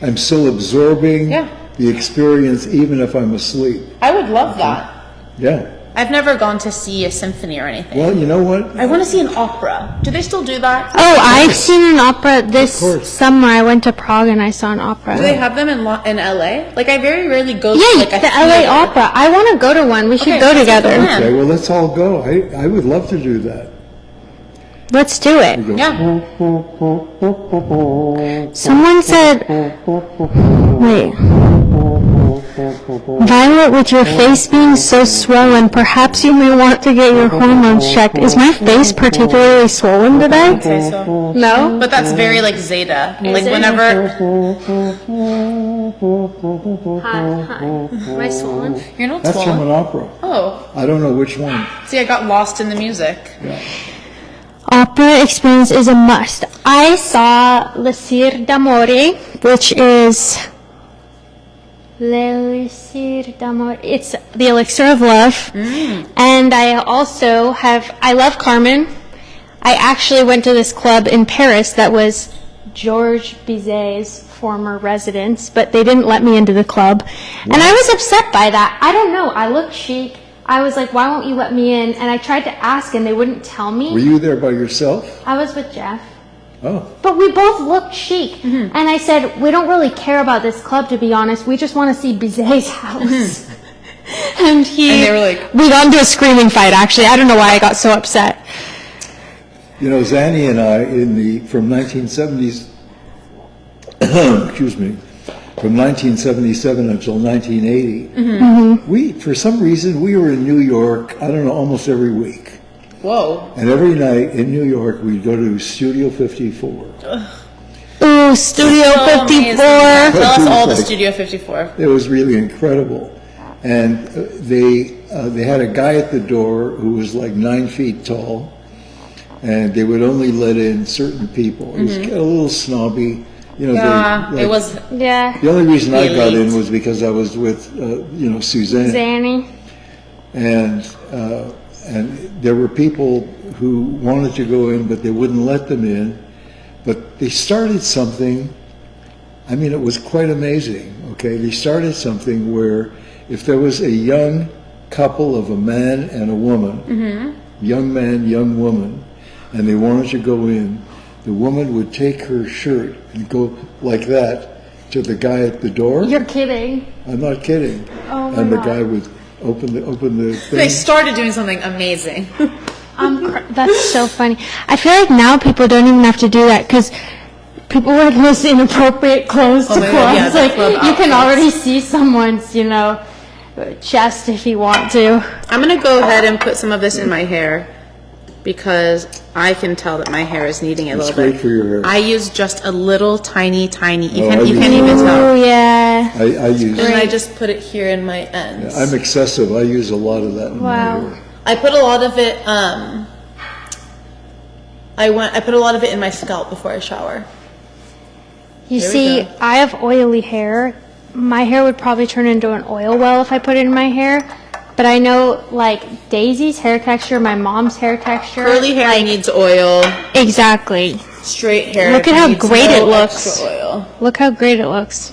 I'm still absorbing
Yeah.
the experience even if I'm asleep.
I would love that.
Yeah.
I've never gone to see a symphony or anything.
Well, you know what?
I want to see an opera. Do they still do that?
Oh, I've seen an opera this
course.
summer. I went to Prague and I saw an opera.
Do they have them in LA? Like I very rarely go to
Yeah,
like a
the LA
theater.
Opera. I want to go to one. We should
Okay,
go
let's
together.
go. Yeah.
Okay, well, let's all go. I would love to do that.
Let's do it.
Yeah.
Someone said, wait. Violet, with your face being so swollen, perhaps you may want to get your hormones checked. Is my face particularly swollen today?
Okay, so.
No?
But that's very like Zeta. Like
it?
whenever
Hi. Am I swollen?
you're not
That's from
swollen.
an opera.
Oh,
I don't know which one.
see, I got lost in the music.
Opera experience is a must. I saw L'Elixir d'Amore, which is L'Elixir d'Amore. It's the elixir of love. And I also I love Carmen. I actually went to this club in Paris that was Georges Bizet's former residence, but they didn't let me into the club. And I was upset by that. I don't know. I look chic. I was like, why won't you let me in? And I tried to ask and they wouldn't tell me.
Were you there by yourself?
I was with Jeff.
Oh,
But we both looked chic. And I said, we don't really care about this club, to be honest. We just want to see Bizet's house.
And
they were like-
we got into a screaming fight, actually. I don't know why I got so upset.
you know, Zanny and I from 1970s, excuse me, from 1977 until 1980, for some reason, we were in New York, I don't know, almost every week.
Whoa.
And every night in New York, we'd go to Studio 54.
Ooh, Studio
So
54.
amazing. Tell us all the Studio 54.
It was really incredible. And they had a guy at the door who was like 9 feet tall, and they would only let in certain people. He was kind of a little snobby. You know,
Yeah,
they,
it was.
Yeah.
The only reason I got
elite.
in was because I was with, Suzanne.
Zanny.
And there were people who wanted to go in, but they wouldn't let them in. But they started something, I mean, it was quite amazing, okay? They started something where if there was a young couple of a man and a woman, young man, young woman, and they wanted to go in, the woman would take her shirt and go like that to the guy at the door.
You're kidding.
I'm not kidding.
Oh my
And the
God.
guy would open the thing.
They started doing something amazing.
That's so funny. I feel like now people don't even have to do that because people wear the most inappropriate clothes to
my God,
clubs.
yeah, the
like
club
you can
outfits.
already see someone's, chest if you want to.
I'm going to go ahead and put some of this in my hair because I can tell that my hair is needing a
It's
little
great
bit.
for your hair.
I use just a little tiny. You
Oh, I
can't
use-
even
Oh
tell.
yeah.
I use.
And I just put it here in my ends.
I'm excessive. I use a lot of that in
Wow.
my hair.
I put a lot of it. I put a lot of it in my scalp before I shower.
You
There we
see,
go.
I have oily hair. My hair would probably turn into an oil well if I put it in my hair. But I know, like, Daisy's hair texture, my mom's hair texture.
Curly hair
like,
needs oil.
Exactly.
Straight hair.
Look at how
needs
great
no
it looks.
extra oil.
Look how great it looks.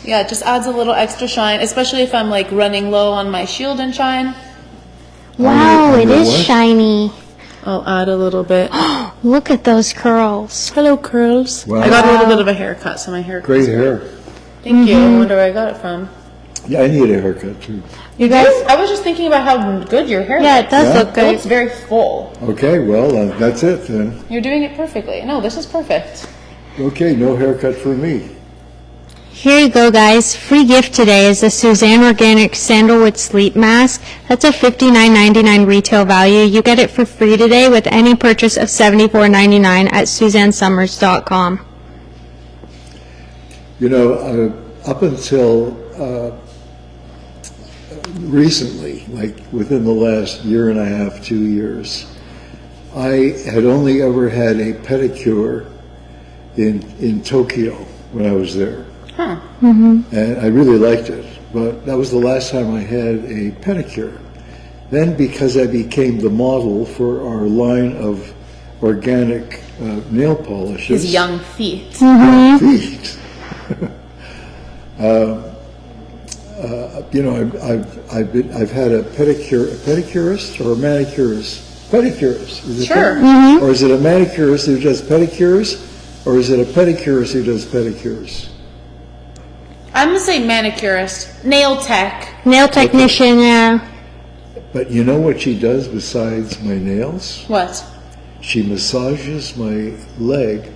Yeah, it just adds a little extra shine, especially if I'm like running low on my shield and shine.
Wow,
on
it
your
is
what?
shiny.
I'll add a little bit.
Look at those curls.
Hello, curls.
Wow.
I got a little bit of a haircut, so my hair.
Great hair.
Thank you. I wonder where I got it from.
Yeah, I need a haircut too.
You guys?
I was just thinking about how good your hair
Yeah,
looks.
it does
Yeah?
look
It
good.
looks very full.
Okay, well, that's it then.
You're doing it perfectly. No, this is perfect.
Okay, no haircut for me.
Here you go, guys. Free gift today is the Suzanne Organic Sandalwood Sleep Mask. That's a $59.99 retail value. You get it for free today with any purchase of $74.99 at SuzanneSummers.com.
You know, up until recently, like within the last year and a half, 2 years, I had only ever had a pedicure in Tokyo when I was there. And I really liked it, but that was the last time I had a pedicure. Then, because I became the model for our line of organic nail polishes,
His young feet.
feet. You know, I've had a pedicurist or a manicurist. Pedicurist, is it?
Sure.
Or is it a manicurist who does pedicures, or is it a pedicurist who does pedicures?
I'm gonna say manicurist, nail tech.
Nail technician, yeah.
But you know what she does besides my nails?
What?
She massages my leg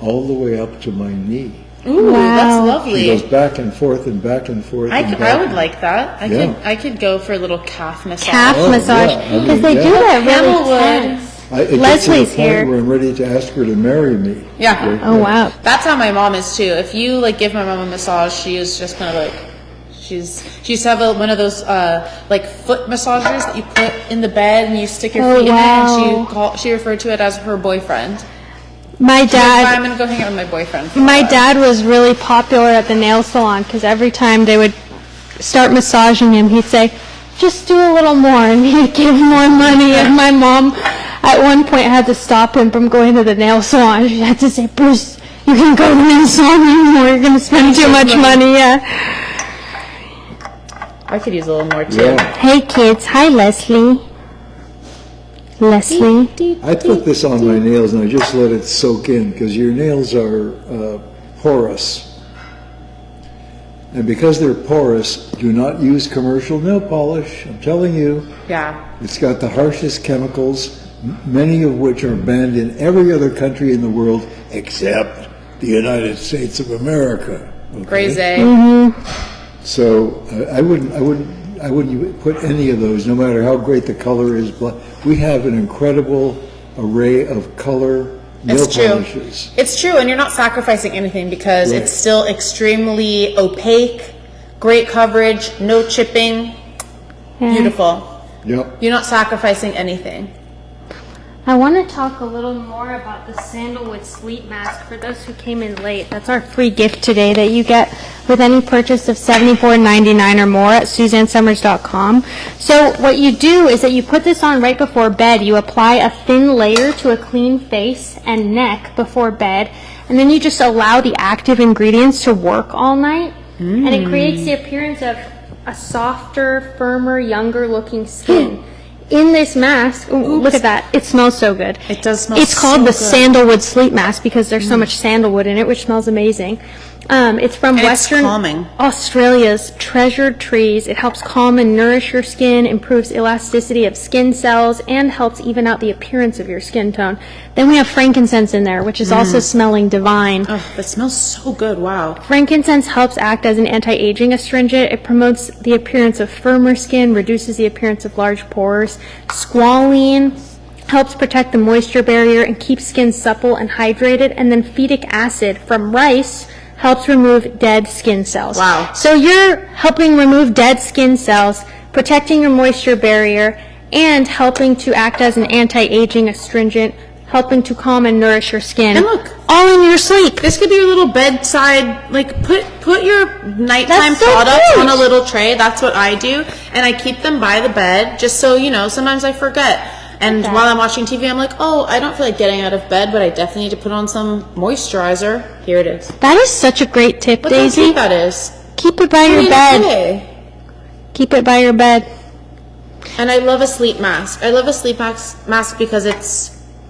all the way up to my knee.
Ooh, that's
Wow.
lovely.
She goes back and forth and back and forth.
I
and
could,
back.
I would like that.
Yeah.
I could go for a little calf massage.
Calf
Oh,
massage.
yeah, I mean,
Because they
yeah.
do that really
Camelwood.
tense.
It gets to
Leslie's
the point
here.
where I'm ready to ask her to marry me.
Yeah.
Oh, wow.
That's how my mom is too. If you like give my mom a massage, she is just kind of like, she used to have one of those like foot massagers that you put in the bed and you stick your
Oh,
feet in it,
wow.
and she referred to it as her boyfriend.
My
She's like, "Bye, I'm
dad,
gonna go hang out with my boyfriend. for a
my
while."
dad was really popular at the nail salon because every time they would start massaging him, he'd say, "Just do a little more," and he'd give more money. And my mom, at one point, had to stop him from going to the nail salon. She had to say, "Bruce, you can go to the nail salon anymore. You're going to spend too much money." Yeah.
I could use a little more too.
Yeah.
Hey kids, hi Leslie. Leslie.
I put this on my nails and I just let it soak in because your nails are porous. And because they're porous, do not use commercial nail polish. I'm telling you,
Yeah.
it's got the harshest chemicals, many of which are banned in every other country in the world except the United States of America. Okay?
Crazy.
So I wouldn't put any of those, no matter how great the color is. We have an incredible array of color nail
It's true.
polishes.
It's true, and you're not sacrificing anything because
Right.
it's still extremely opaque, great coverage, no chipping, beautiful.
Yep.
You're not sacrificing anything.
I want to talk a little more about the sandalwood sleep mask for those who came in late. That's our free gift today that you get with any purchase of $74.99 or more at SuzanneSummers.com. So what you do is that you put this on right before bed. You apply a thin layer to a clean face and neck before bed, and then you just allow the active ingredients to work all night. And it creates the appearance of a softer, firmer, younger looking skin. In this mask, look at that. It smells so good.
It does smell
It's called
so
the
good.
sandalwood sleep mask because there's so much sandalwood in it, which smells amazing. It's from
And it's
Western
calming.
Australia's treasured trees. It helps calm and nourish your skin, improves elasticity of skin cells, and helps even out the appearance of your skin tone. Then we have frankincense in there, which is also smelling divine.
Oh, that smells so good. Wow.
Frankincense helps act as an anti-aging astringent. It promotes the appearance of firmer skin, reduces the appearance of large pores. Squalene helps protect the moisture barrier and keeps skin supple and hydrated. And then phytic acid from rice helps remove dead skin cells.
Wow.
So you're helping remove dead skin cells, protecting your moisture barrier, and helping to act as an anti-aging astringent, helping to calm and nourish your skin.
And look.
all in your sleep.
This could be your little bedside, like put your nighttime
That's so
products
cute.
on a little tray. That's what I do. And I keep them by the bed just so, sometimes I forget. And
Okay.
while I'm watching TV, I'm like, oh, I don't feel like getting out of bed, but I definitely need to put on some moisturizer. Here it is.
That is such a great tip,
Look how
Daisy.
cute that is.
Keep it by your
I mean,
bed.
okay.
Keep it by your bed.
And I love a sleep mask. I love a sleep mask because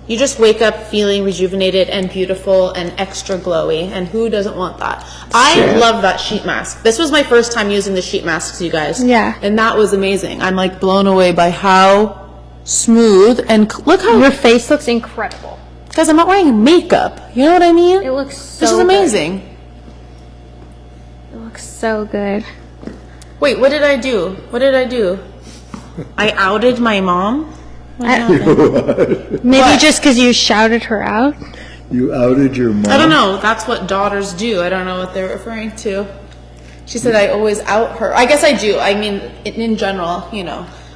you just wake up feeling rejuvenated and beautiful and extra glowy. And who doesn't want that? I love that sheet mask. This was my first time using the sheet masks, you guys.
Yeah.
And that was amazing. I'm like blown away by how smooth and look how,
Your face looks incredible.
guys, I'm not wearing makeup. You know what I mean?
It looks so
This is amazing.
It looks so good.
Wait, what did I do? I outed my mom? What happened?
Maybe
What?
just because you shouted her out.
You outed your mom.
I don't know. That's what daughters do. I don't know what they're referring to. She said I always out her. I guess I do. I mean, in general,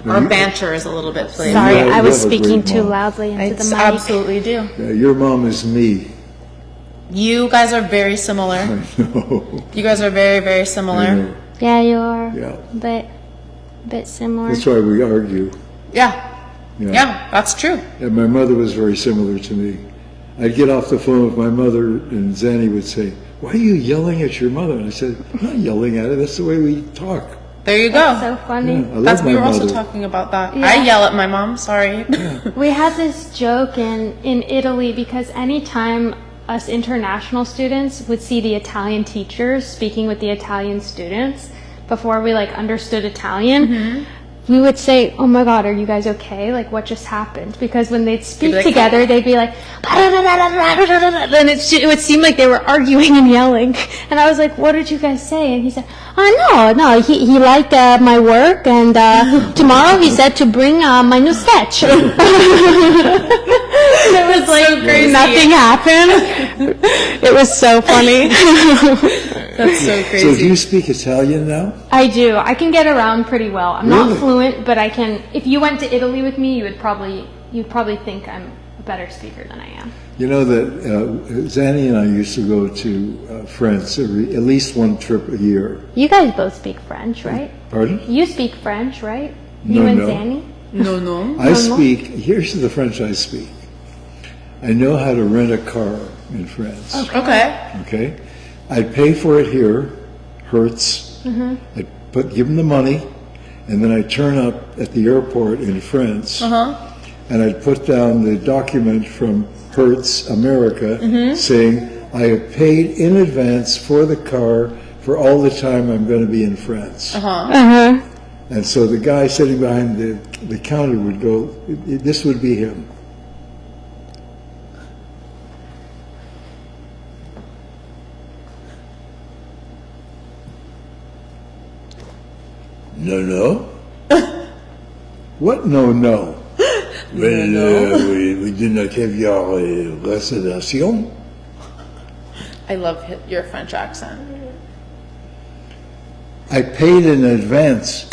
our banter is a little bit playful.
Sorry,
Yeah,
I
you
was
have a
speaking
great
too
mom.
loudly into
I
the mic.
absolutely do.
Yeah, your mom is me.
You guys are very similar.
No.
You guys are very, very
I
similar.
know.
Yeah, you are.
Yeah.
Bit similar.
That's why we argue.
Yeah. Yeah, that's true.
And my mother was very similar to me. I'd get off the phone with my mother, and Zanny would say, "Why are you yelling at your mother?" And I said, "I'm not yelling at her. That's the way we talk."
There you go.
So funny.
Yeah, I love
That's
my
we were also
mother.
talking about that.
Yeah.
I yell at my mom. Sorry.
We had this joke in Italy because anytime us international students would see the Italian teachers speaking with the Italian students before we understood Italian, we would say, "Oh my God, are you guys okay? Like, what just happened?" Because when they'd speak
like,
together, they'd be like, and it would seem like they were arguing and yelling. And I was like, "What did you guys say?" And he said, "Oh no, he liked my work, and tomorrow he said to bring my new sketch." It was like
so crazy.
nothing happened. It was so funny.
That's so
So
crazy.
do you speak Italian now?
I do. I can get around pretty well. I'm
Really?
not fluent, but I can. If you went to Italy with me, you'd probably think I'm a better speaker than I am.
You know that Zanny and I used to go to France at least one trip a year.
You guys both speak French, right?
Pardon?
You speak French, right?
No,
You and
no.
Zanny?
No.
I speak, here's the French I speak. I know how to rent a car in France.
Okay.
Okay? I'd pay for it here, Hertz. I'd give them the money, and then I'd turn up at the airport in France, and I'd put down the document from Hertz America saying, I have paid in advance for the car for all the time I'm going to be in France. And so the guy sitting behind the counter would go, this would be him. No. What no? Well, we do not have your reservation.
I love your French accent.
I paid in advance.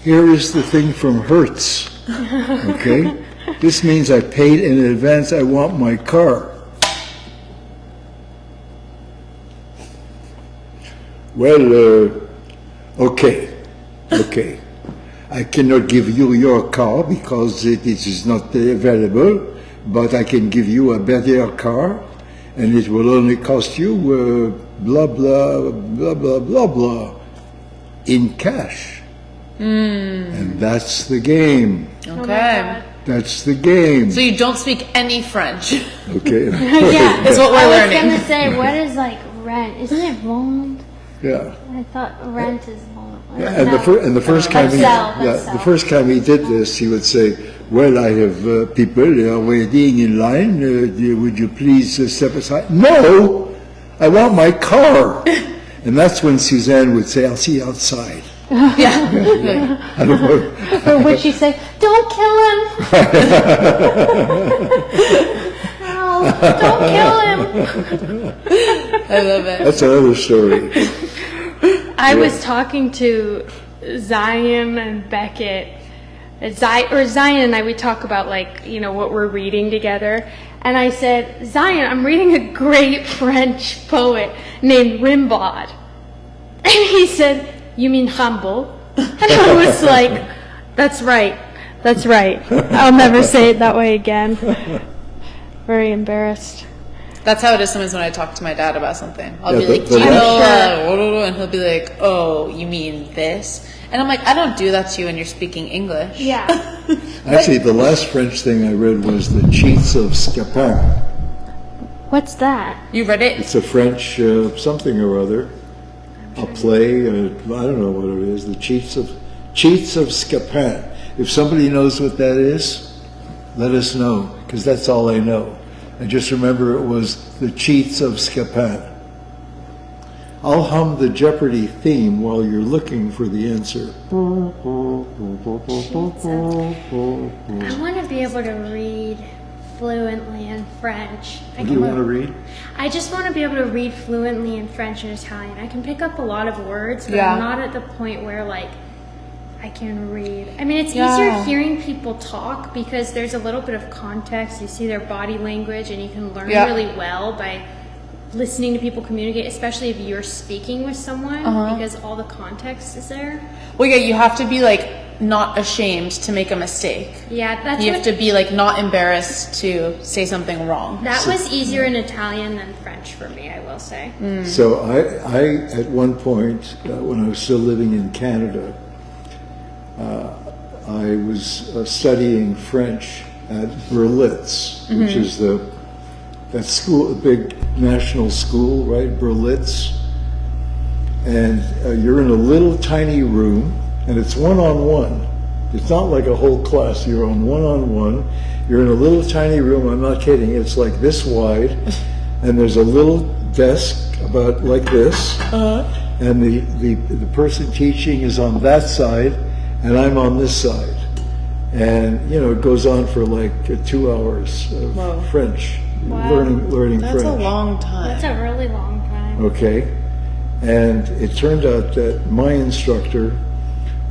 Here is the thing from Hertz. Okay? This means I paid in advance. I want my car. Well, okay. I cannot give you your car because it is not available, but I can give you a better car, and it will only cost you blah, blah, blah, blah, blah, blah, in cash. And that's the game.
Okay.
That's the game.
So you don't speak any French.
Okay?
Yeah.
Is what we're
I was
learning.
gonna say, what is rent? Isn't it vend?
Yeah.
I thought rent is vend.
And the first time the first time he did this, he would say, "Well, I have people waiting in line. Would you please step aside?" No, I want my car. And that's when Suzanne would say, "I'll see you outside."
Yeah.
I don't know.
Or would she say, "Don't kill him"? No, don't kill him.
I love it.
That's another story.
I was talking to Zion and Beckett
Zion and I, we talk about like, you know, what we're reading together. And I said, Zion, I'm reading a great French poet named Rimbaud. And he said, you mean humble? And I was like, that's right. That's right. I'll never say it that way again. Very embarrassed.
That's how it is sometimes when I talk to my dad about something. I'll
Yeah,
be like,
the
do you know,
last-
and he'll be like, oh, you mean this? And I'm like, I don't do that to you when you're speaking English.
Yeah.
Actually, the last French thing I read was The Cheats of Scapin.
What's that?
You read it?
It's a French something or other, a play. I don't know what it is. The Cheats of Scapin. If somebody knows what that is, let us know, because that's all I know. I just remember it was The Cheats of Scapin. I'll hum the Jeopardy theme while you're looking for the answer.
I want to be able to read fluently in French.
What do you want to read?
I just want to be able to read fluently in French and Italian. I can pick up a lot of words, but
Yeah.
I'm not at the point where like I can read. I mean, it's
Yeah.
easier hearing people talk because there's a little bit of context. You see their body language and you can learn
Yeah.
really well by listening to people communicate, especially if you're speaking with someone because all the context is there.
Well, yeah, you have to be like not ashamed to make a mistake.
Yeah, that's
You
what,
have to be like not embarrassed to say something wrong.
that was easier in Italian than French for me, I will say.
So I at one point, when I was still living in Canada, I was studying French at Berlitz, which is that school, a big national school, right? Berlitz. And you're in a little tiny room, and it's one-on-one. It's not like a whole class. You're on one-on-one. You're in a little tiny room. I'm not kidding. It's like this wide, and there's a little desk about like this, and the person teaching is on that side, and I'm on this side. And you know, it goes on for like 2 hours of
Whoa.
French,
Wow.
learning
That's
French.
a long time.
That's a really long time.
Okay, and it turned out that my instructor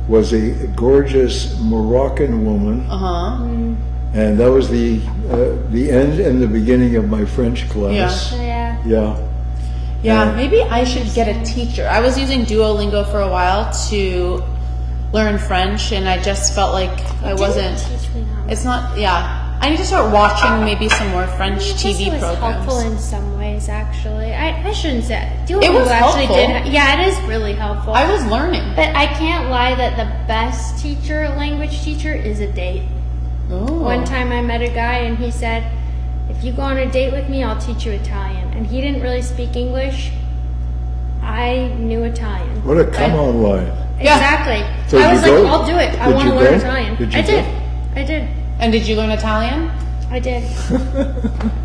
was a gorgeous Moroccan woman, and that was the end and the beginning of my French class.
So, yeah.
Yeah.
Yeah, maybe I should get a teacher. I was using Duolingo for a while to learn French, and I just felt like I wasn't.
Teach me how.
It's not. Yeah, I need to start watching maybe some more French TV
It was helpful
programs.
in some ways, actually. I shouldn't say Duolingo
It was
actually
helpful.
did. Yeah, it is really helpful.
I was learning.
But I can't lie that the best teacher, language teacher, is a date.
Ooh.
One time I met a guy and he said, if you go on a date with me, I'll teach you Italian. And he didn't really speak English. I knew Italian.
What a come-on line.
Yeah.
Exactly.
So
I
did
was
you
like,
go?
I'll do it. I
Did
want
you
to learn
go?
Italian.
Did you
I
go?
did. I did.
And did you learn Italian?
I did.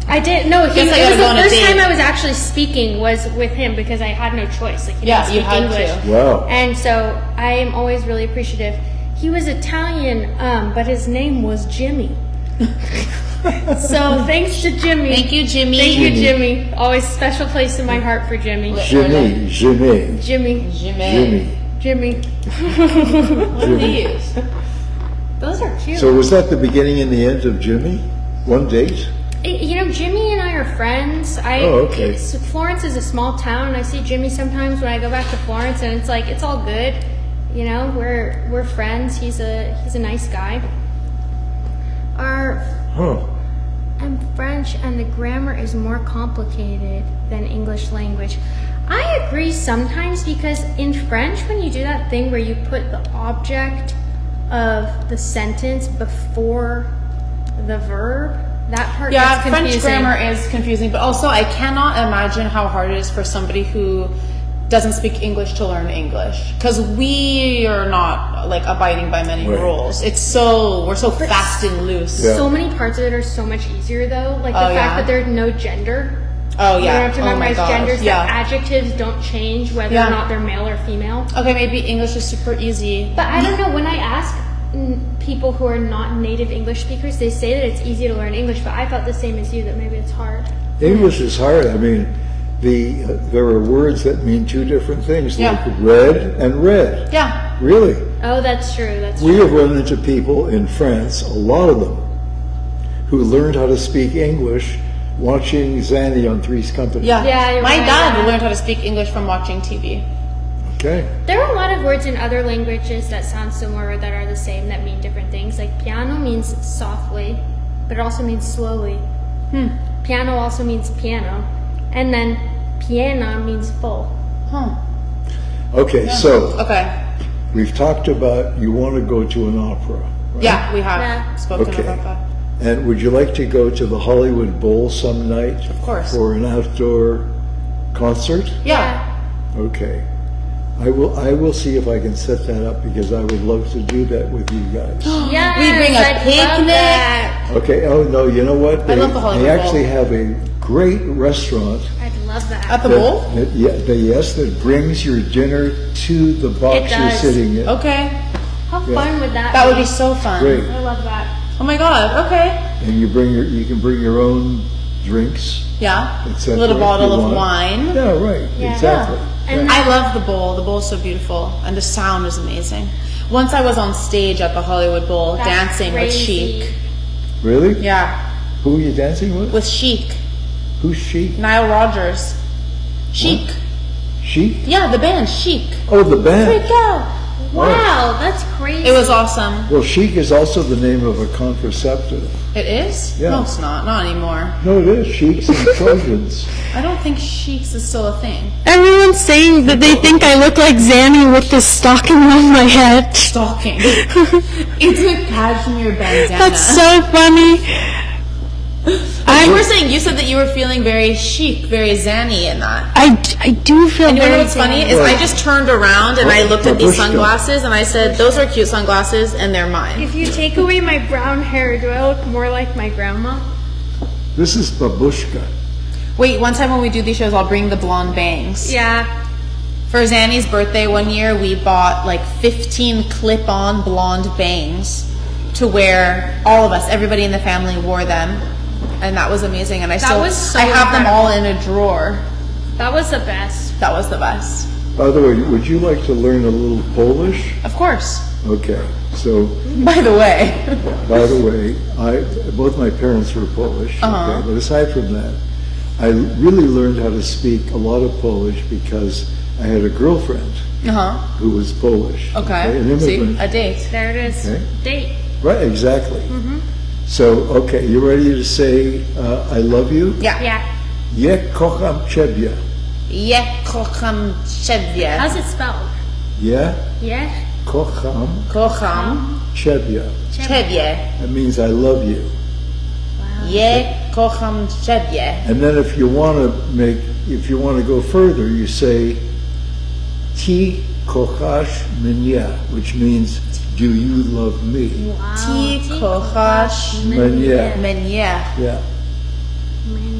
I did. No,
Guess I
it
gotta
was
go on
the
a
first
date.
time I was actually speaking was with him because I had no choice. Like he
Yeah,
didn't
you
speak
had
English.
to.
Wow.
And so I am always really appreciative. He was Italian, but his name was Jimmy. So thanks to Jimmy.
Thank you, Jimmy.
Thank you, Jimmy. Always special place in my heart for Jimmy.
Jimmy.
Jimmy.
Jimmy.
Jimmy.
What are these?
Those are cute.
So was that the beginning and the end of Jimmy? One date?
You know, Jimmy and I are friends.
Oh, okay.
Florence is a small town, and I see Jimmy sometimes when I go back to Florence, and it's like it's all good. You know, we're friends. He's a nice guy.
Huh.
I'm French, and the grammar is more complicated than English language. I agree sometimes because in French, when you do that thing where you put the object of the sentence before the verb, that part
Yeah,
gets
French
confusing.
grammar is confusing, but also I cannot imagine how hard it is for somebody who doesn't speak English to learn English, because we are not like abiding by many
Right.
rules. We're so fast and loose.
Yeah.
So many parts of it are so much easier though, like the
Oh,
fact
yeah?
that there's no gender.
Oh
You
yeah.
don't have to
Oh my
memorize
gosh.
genders. The
Yeah.
adjectives don't change whether
Yeah.
or not they're male or female.
Okay, maybe English is super easy.
But I don't know, when I ask people who are not native English speakers, they say that it's easy to learn English, but I felt the same as you, that maybe it's hard.
English is hard. I mean, there are words that mean two different things,
Yeah.
like red and red.
Yeah.
Really?
Oh, that's true. That's
We
true.
have run into people in France, a lot of them, who learned how to speak English watching Zanny on Three's Company.
Yeah, you're
My
right.
dad learned how to speak English from watching TV.
Okay.
There are a lot of words in other languages that sound similar that are the same that mean different things. Like piano means softly, but it also means slowly. Piano also means piano. And then piena means full.
Huh.
Okay, so
Okay.
we've talked about you want to go to an opera, right?
Yeah, we have
Yeah.
spoken
Okay.
about that.
And would you like to go to the Hollywood Bowl some night?
Of course.
For an outdoor concert?
Yeah.
Okay. I will see if I can set that up because I would love to do that with you guys.
Yes,
We bring a
I'd love
picnic.
that.
Okay, oh no, you know what?
I love the Hollywood
They
Bowl.
actually have a great restaurant
I'd love that.
At the bowl?
that brings your dinner to the box
It
you're
does.
sitting in.
Okay.
How fun would that
That would be so fun.
Great.
I love that.
Oh my god, okay.
And you can bring your own drinks.
Yeah.
etc.
A little
if
bottle
you
of
want.
wine.
Yeah, right.
Yeah.
Exactly.
And
I love the bowl. The bowl's so beautiful, and the sound is amazing. Once I was on stage at the Hollywood Bowl
That's
dancing
crazy.
with Chic.
Really?
Yeah,
Who are you dancing with?
with Chic.
Who's she?
Nile Rodgers. Chic.
She?
Yeah, the band Chic.
Oh, the band.
Freak out.
Wow, that's crazy.
It was awesome.
Well, Chic is also the name of a contraceptive.
It is?
Yeah.
No, it's not. Not anymore.
No, it is. Chic's and Trojans.
I don't think Chic's is still a thing.
Everyone's saying that they think I look like Zanny with this stocking around my head.
Stalking. It's a cashmere bandana.
That's so funny.
You said that you were feeling very chic, very zanny in that.
I do feel
And you know
very
what's funny
Zanny.
is I just turned around and I looked at these
Babushka.
sunglasses and I said, those are cute sunglasses and they're mine.
If you take away my brown hair, do I look more like my grandma?
This is Babushka.
Wait, one time when we do these shows, I'll bring the blonde bangs.
Yeah.
For Zanny's birthday one year, we bought like 15 clip-on blonde bangs to wear. All of us, everybody in the family wore them. And that was amazing. And I
was so
I have them
incredible.
all in a drawer.
That was the best.
That was the best.
By the way, would you like to learn a little Polish?
Of course.
Okay, so
By the way.
by the way, both my parents were Polish.
Uh-huh.
Okay, but aside from that, I really learned how to speak a lot of Polish because I had a girlfriend
Uh-huh.
who was Polish.
Okay.
An
See,
immigrant.
a date.
There it is.
Okay.
Date.
Right, exactly. So, okay, you ready to say I love you?
Yeah.
Yeah.
Je kocham ciebie.
Je kocham ciebie.
How's it spelled?
Je
Yeah.
kocham
Kocham
ciebie.
ciebie.
That means I love you.
Je kocham ciebie.
And then if you want to go further, you say Ti kochasz mnie, which means do you love me?
Ti kochasz
Mnie.
mnie.
Yeah.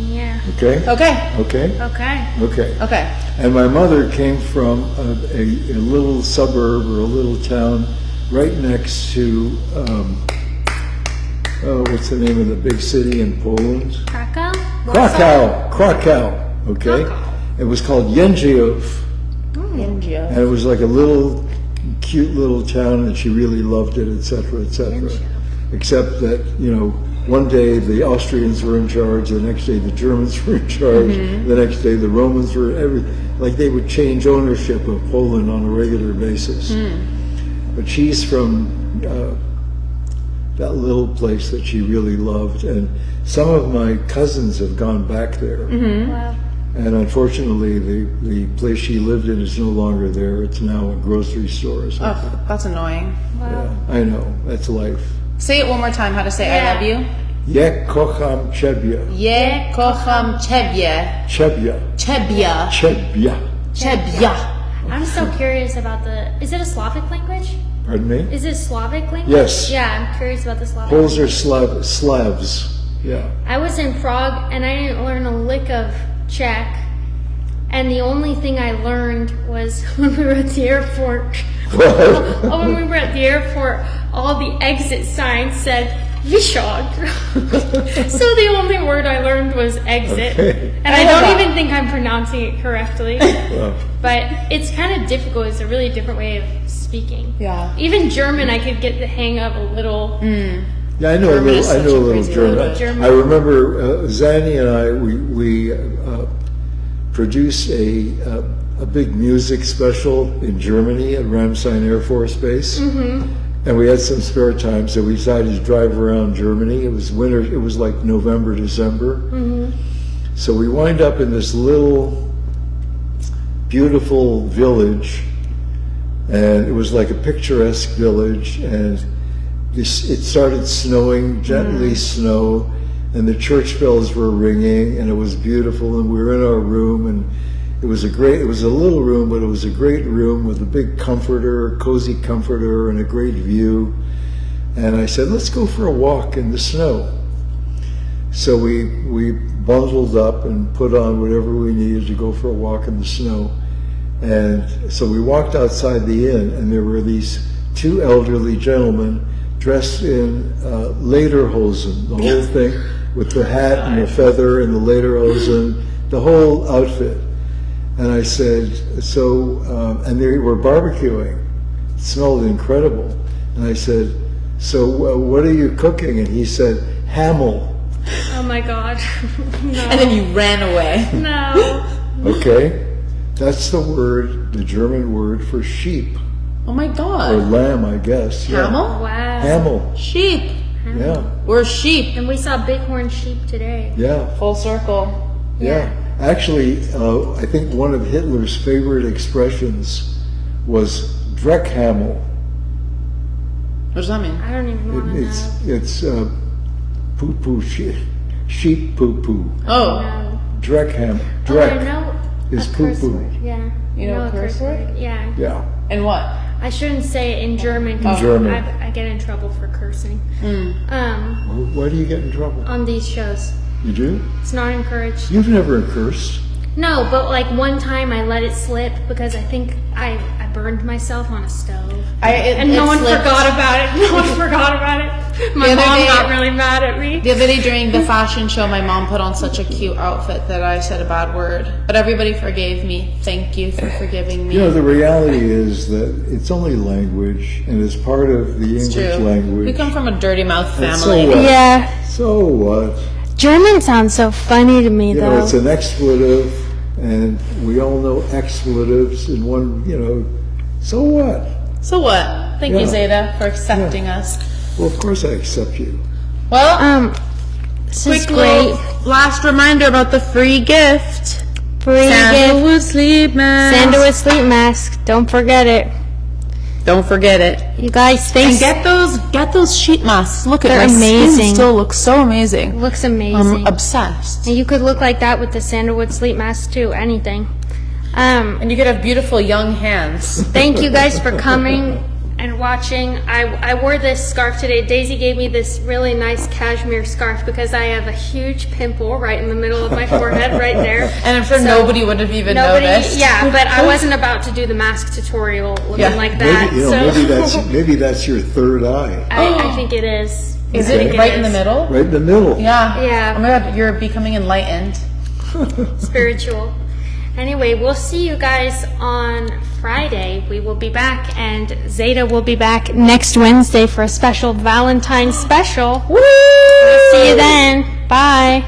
Yeah.
Okay?
Okay.
Okay?
Okay.
Okay.
Okay.
And my mother came from a little suburb or a little town right next to, what's the name of the big city in Poland?
Krakow?
Krakow. Okay? It was called Jędrzejów.
India.
And it was like a little, cute little town, and she really loved it, etc., etc. Except that, one day the Austrians were in charge, the next day the Germans were in charge, the next day the Romans were, like they would change ownership of Poland on a regular basis. But she's from that little place that she really loved, and some of my cousins have gone back there.
Wow.
And unfortunately, the place she lived in is no longer there. It's now a grocery store or something.
Oh, that's annoying.
Yeah, I know. That's life.
Say it one more time, how to say I love you.
Je kocham ciebie.
Je kocham ciebie.
Ciebie.
Ciebie.
Ciebie.
Ciebie.
I'm so curious about is it a Slavic language?
Pardon me?
Is it Slavic language?
Yes.
Yeah, I'm curious about the Slavic.
Poles are Slavs. Yeah.
I was in Prague and I didn't learn a lick of Czech. And the only thing I learned was when we were at the airport.
What?
When we were at the airport, all the exit signs said Be shocked. So the only word I learned was exit.
Okay.
And I don't even think I'm pronouncing it correctly.
Well,
But it's kind of difficult. It's a really different way of speaking.
Yeah.
Even German, I could get the hang of a little.
yeah, I know
German is
I
such
know
a
a little
crazy
German.
language.
German.
I remember Zanny and I, we produced a big music special in Germany at Ramstein Air Force Base. And we had some spare time, so we decided to drive around Germany. It was winter, it was like November, December. So we wind up in this little beautiful village, and it was like a picturesque village, and it started snowing, gently snow, and the church bells were ringing, and it was beautiful, and we were in our room, and it was a little room, but it was a great room with a big comforter, cozy comforter, and a great view. And I said, let's go for a walk in the snow. So we bundled up and put on whatever we needed to go for a walk in the snow. And so we walked outside the inn, and there were these two elderly gentlemen dressed in lederhosen, the whole thing, with the hat and the feather and the lederhosen, the whole outfit. And I said, and they were barbecuing. It smelled incredible. And I said, so what are you cooking? And he said, Hamel.
Oh my God. No.
And then you ran away.
No.
Okay, that's the German word for sheep,
Oh my
or
God.
lamb, I guess. Yeah.
Camel?
Wow.
Hamel,
Sheep.
yeah,
We're sheep.
And we saw bighorn sheep today.
yeah.
Full circle.
Yeah, actually, I think one of Hitler's favorite expressions was Dreckhamel.
What does that mean?
I don't even want to know.
It's poo-poo, sheep poo-poo.
Oh.
No.
Dreckhamel.
Oh, I
Dreck
know
is
a curse
poo-poo.
word. Yeah.
You know a curse word?
Yeah.
Yeah,
And what?
I shouldn't say it in German because
German.
I get in trouble for cursing.
well, why do you get in trouble?
On these shows.
You do?
It's not encouraged.
You've never cursed.
No, but like one time I let it slip because I think I burned myself on a stove. And no one forgot about it. No one forgot about it. My
The other
mom
day-
got really mad at me.
The other day during the fashion show, my mom put on such a cute outfit that I said a bad word. But everybody forgave me. Thank you for forgiving me.
You know, the reality is that it's only language, and it's part of the
It's
English
true.
language.
We come from a dirty mouth
And
family.
so what?
Yeah.
So what?
German sounds so funny to me,
You
though.
know, it's an expletive, and we all know expletives in one, so what?
So what? Thank you,
Yeah.
Zeta, for accepting us.
Well, of course I accept you.
Well,
This is
quick
great.
little last reminder about the free gift.
Free gift.
Sandalwood sleep mask.
Sandalwood sleep mask. Don't forget it.
Don't forget it.
You guys,
And
thanks.
get those sheet masks. Look at
They're
my skin
amazing.
still looks so amazing.
Looks
I'm
amazing.
obsessed.
And you could look like that with the sandalwood sleep mask too. Anything.
And you could have beautiful young hands.
Thank you guys for coming and watching. I wore this scarf today. Daisy gave me this really nice cashmere scarf because I have a huge pimple right in the middle of my forehead right there.
And I'm sure
So
nobody would have even noticed.
Yeah, but I wasn't about to do the mask tutorial looking
Yeah.
like that.
Maybe that's your third eye,
I think it is.
Is
I
it
think
right in the
is.
middle?
right in the middle.
Yeah.
Yeah.
Oh my god, you're becoming enlightened.
Spiritual. Anyway, we'll see you guys on Friday. We will be back, and
Zeta will be back next Wednesday for a special Valentine's special.
Woo!
See you then. Bye.